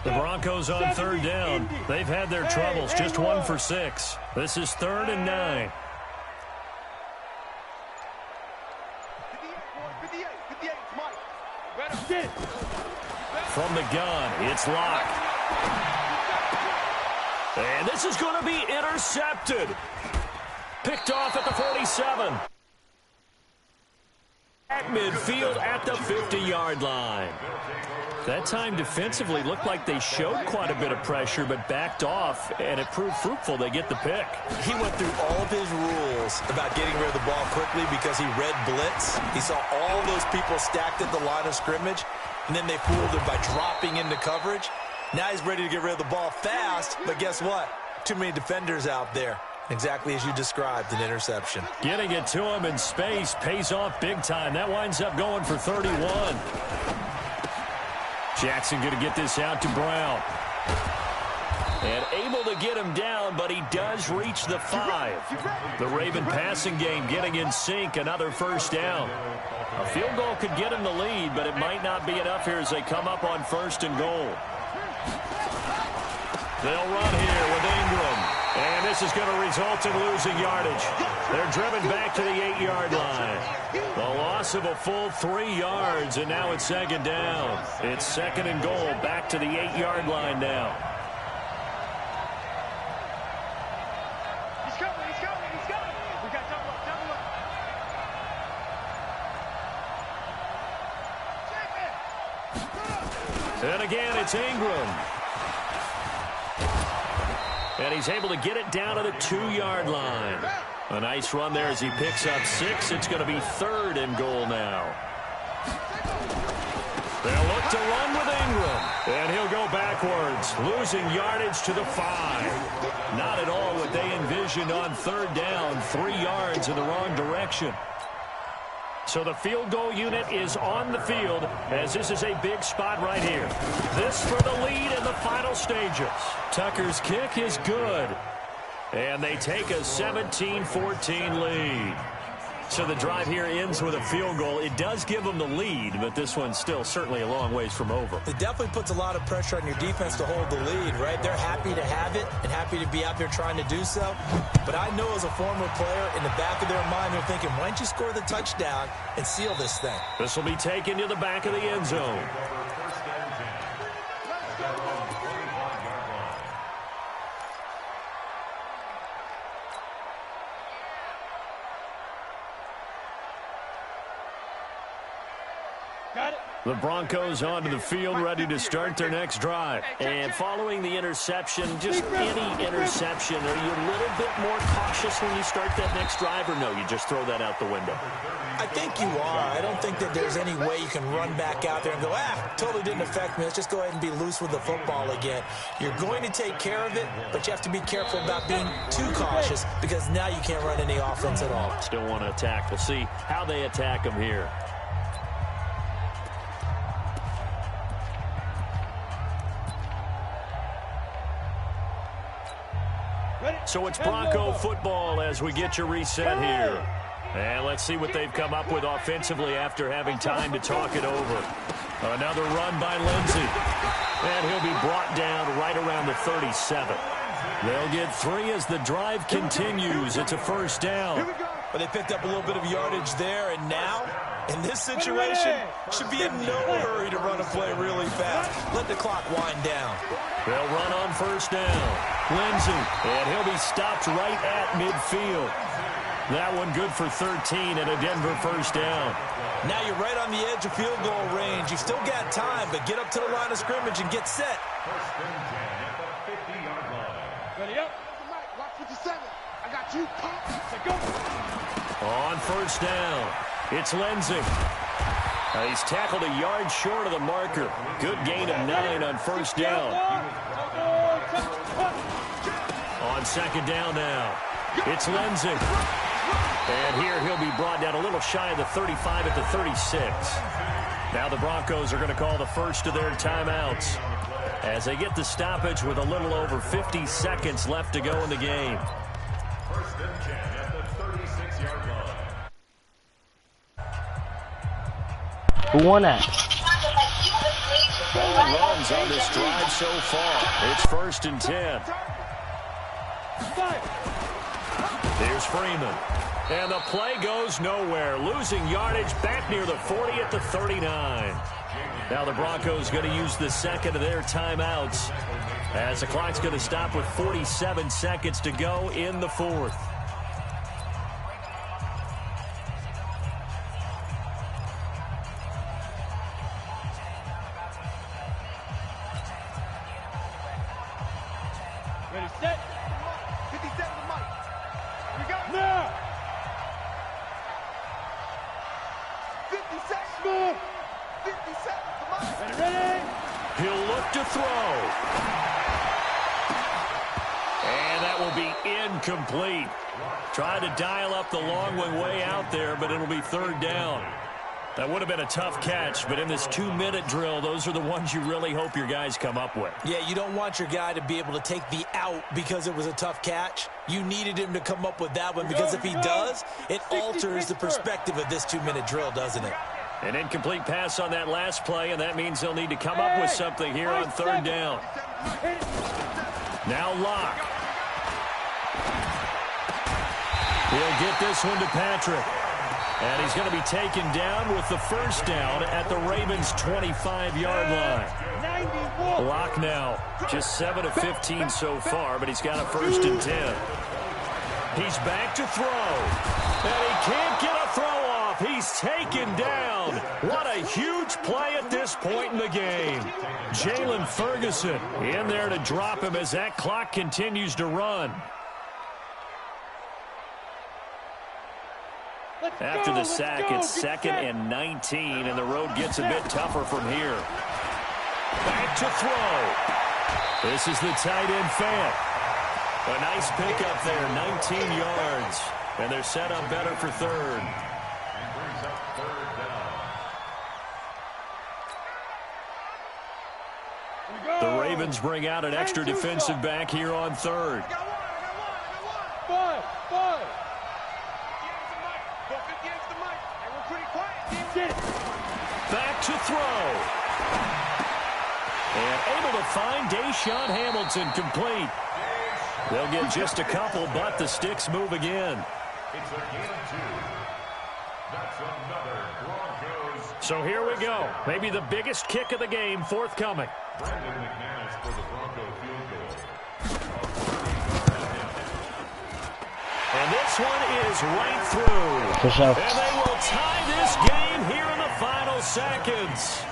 The Broncos on third down. They've had their troubles, just 1 for 6. This is 3rd and 9. From the gun, it's locked. And this is going to be intercepted. Picked off at the 47. At midfield at the 50-yard line. That time defensively looked like they showed quite a bit of pressure but backed off, and it proved fruitful. They get the pick. He went through all of his rules about getting rid of the ball quickly because he read blitz. He saw all those people stacked at the line of scrimmage, and then they fooled him by dropping into coverage. Now he's ready to get rid of the ball fast, but guess what? Too many defenders out there. Exactly as you described, an interception. Getting it to him in space pays off big time. That winds up going for 31. Jackson going to get this out to Brown. And able to get him down, but he does reach the 5. The Raven passing game getting in sync, another first down. A field goal could get him the lead, but it might not be enough here as they come up on 1st and goal. They'll run here with Ingram. And this is going to result in losing yardage. They're driven back to the 8-yard line. The loss of a full 3 yards, and now it's 2nd down. It's 2nd and goal, back to the 8-yard line now. He's coming, he's coming, he's coming. We got double up, double up. And again, it's Ingram. And he's able to get it down to the 2-yard line. A nice run there as he picks up 6. It's going to be 3rd and goal now. They'll look to run with Ingram. And he'll go backwards, losing yardage to the 5. Not at all what they envisioned on 3rd down. 3 yards in the wrong direction. So the field goal unit is on the field as this is a big spot right here. This for the lead in the final stages. Tucker's kick is good. And they take a 17-14 lead. So the drive here ends with a field goal. It does give them the lead, but this one's still certainly a long ways from over. It definitely puts a lot of pressure on your defense to hold the lead, right? They're happy to have it and happy to be out there trying to do so. But I know as a former player, in the back of their mind, they're thinking, why don't you score the touchdown and seal this thing? This will be taken to the back of the end zone. The Broncos onto the field, ready to start their next drive. And following the interception, just any interception, are you a little bit more cautious when you start that next drive, or no, you just throw that out the window? I think you are. I don't think that there's any way you can run back out there and go, totally didn't affect me. Let's just go ahead and be loose with the football again. You're going to take care of it, but you have to be careful about being too cautious because now you can't run any offense at all. Still want to attack. We'll see how they attack them here. So it's Bronco football as we get you reset here. And let's see what they've come up with offensively after having time to talk it over. Another run by Lindsey. And he'll be brought down right around the 37. They'll get 3 as the drive continues. It's a first down. But they picked up a little bit of yardage there, and now In this situation, should be in no hurry to run a play really fast. Let the clock wind down. They'll run on first down. Lindsey, and he'll be stopped right at midfield. That one good for 13 and a Denver first down. Now you're right on the edge of field goal range. You've still got time, but get up to the line of scrimmage and get set. First and 10 at the 50-yard line. Ready up. Watch 57. I got you. Go. On first down, it's Lindsey. He's tackled a yard short of the marker. Good gain of 9 on first down. On second down now, it's Lindsey. And here he'll be brought down a little shy of the 35 at the 36. Now the Broncos are going to call the first of their timeouts as they get the stoppage with a little over 50 seconds left to go in the game. First and 10 at the 36-yard line. Who won that? 4 runs on this drive so far. It's first and 10. There's Freeman. And the play goes nowhere. Losing yardage back near the 40 at the 39. Now the Broncos going to use the second of their timeouts as the clock's going to stop with 47 seconds to go in the fourth. Ready, set. 57 to Mike. You got it now. 57. 57 to Mike. Ready. He'll look to throw. And that will be incomplete. Tried to dial up the long way out there, but it'll be third down. That would have been a tough catch, but in this 2-minute drill, those are the ones you really hope your guys come up with. Yeah, you don't want your guy to be able to take the out because it was a tough catch. You needed him to come up with that one because if he does, it alters the perspective of this 2-minute drill, doesn't it? An incomplete pass on that last play, and that means they'll need to come up with something here on third down. Now Locke. He'll get this one to Patrick. And he's going to be taken down with the first down at the Ravens' 25-yard line. Locke now, just 7 of 15 so far, but he's got a first and 10. He's back to throw. And he can't get a throw off. He's taken down. What a huge play at this point in the game. Jalen Ferguson in there to drop him as that clock continues to run. After the sack, it's second and 19, and the road gets a bit tougher from here. Back to throw. This is the tight end Fant. A nice pickup there, 19 yards. And they're set up better for third. The Ravens bring out an extra defensive back here on third. Back to throw. And able to find Deshaun Hamilton complete. They'll get just a couple, but the sticks move again. It's a gain of 2. That's another Broncos. So here we go. Maybe the biggest kick of the game forthcoming. Brandon McManus for the Bronco field goal. And this one is right through. For sure. And they will tie this game here in the final seconds.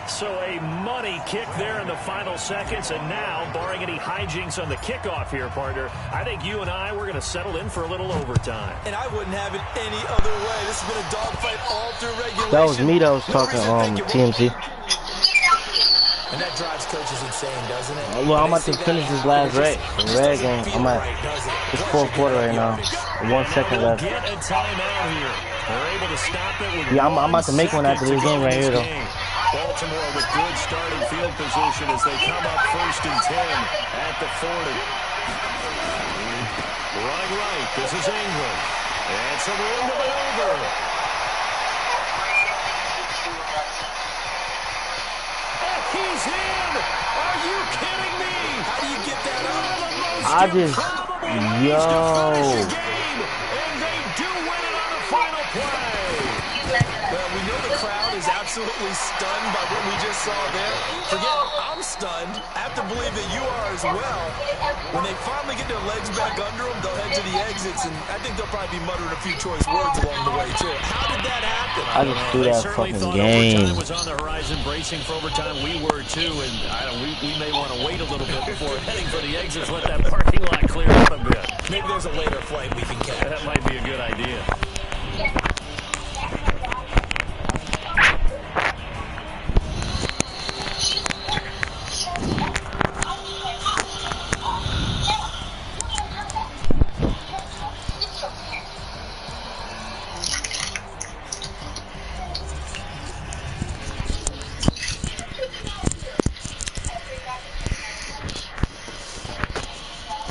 So a money kick there in the final seconds. And now, barring any hijinks on the kickoff here, partner, I think you and I, we're going to settle in for a little overtime. And I wouldn't have it any other way. This has been a dogfight all through regulation. That was me that was talking TMZ. And that drives coaches insane, doesn't it? Well, I'm about to finish this last red game. I'm at it's fourth quarter right now. 1 second left. Get a timeout here. They're able to stop it with Yeah, I'm about to make one after this game right here, though. Baltimore with good starting field position as they come up first and 10 at the 40. Running right, this is England. And some room to maneuver. He's in! Are you kidding me? How do you get that out? I just, yo. And they do win it on the final play. Well, absolutely stunned by what we just saw there. Forget I'm stunned. I have to believe that you are as well. When they finally get their legs back under them, they'll head to the exits, and I think they'll probably be muttering a few choice words along the way, too. How did that happen? I just threw that fucking game. Overtime was on the horizon, bracing for overtime. We were, too, and we may want to wait a little bit before heading for the exits. Let that parking lot clear out a bit. Maybe there's a later flight we can catch. That might be a good idea.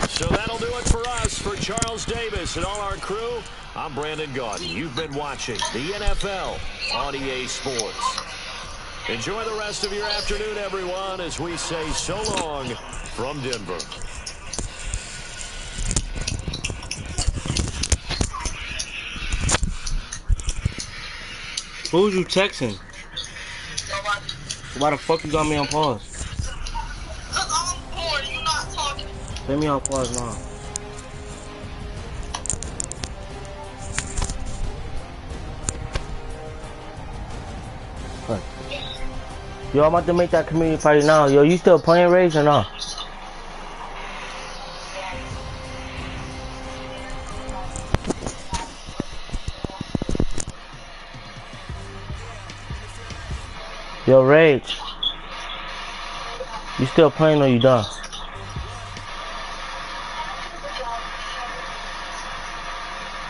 So that'll do it for us. For Charles Davis and all our crew, I'm Brandon Gaudin. You've been watching the NFL on EA Sports. Enjoy the rest of your afternoon, everyone, as we say so long from Denver. Who was you texting? Why the fuck you got me on pause? Put me on pause now. Yo, I'm about to make that community party now. Yo, you still playing Rage or not? Yo, Rage. You still playing or you done?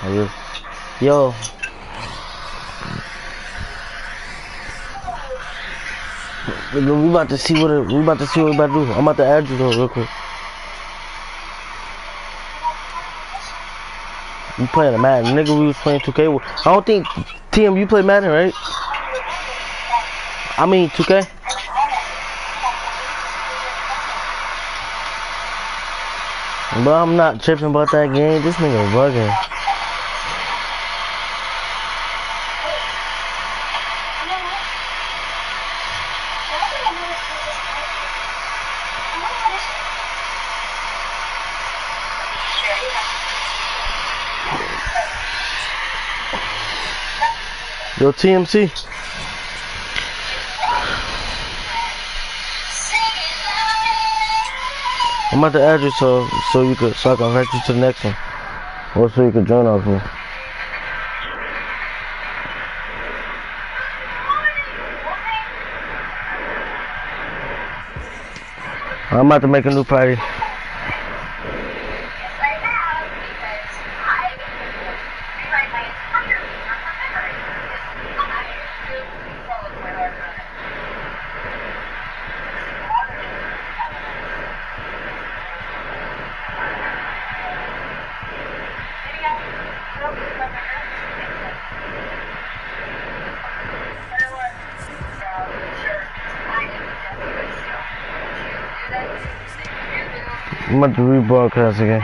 Are you? Yo. We about to see what we about to do. I'm about to add you though real quick. You playing a Madden, nigga? We was playing 2K. I don't think TM you play Madden, right? I mean 2K. But I'm not tripping about that game. This nigga bugging. Yo, TMC. I'm about to add you so I can invite you to the next one, or so you can join off me. I'm about to make a new party. I'm about to rebroadcast again.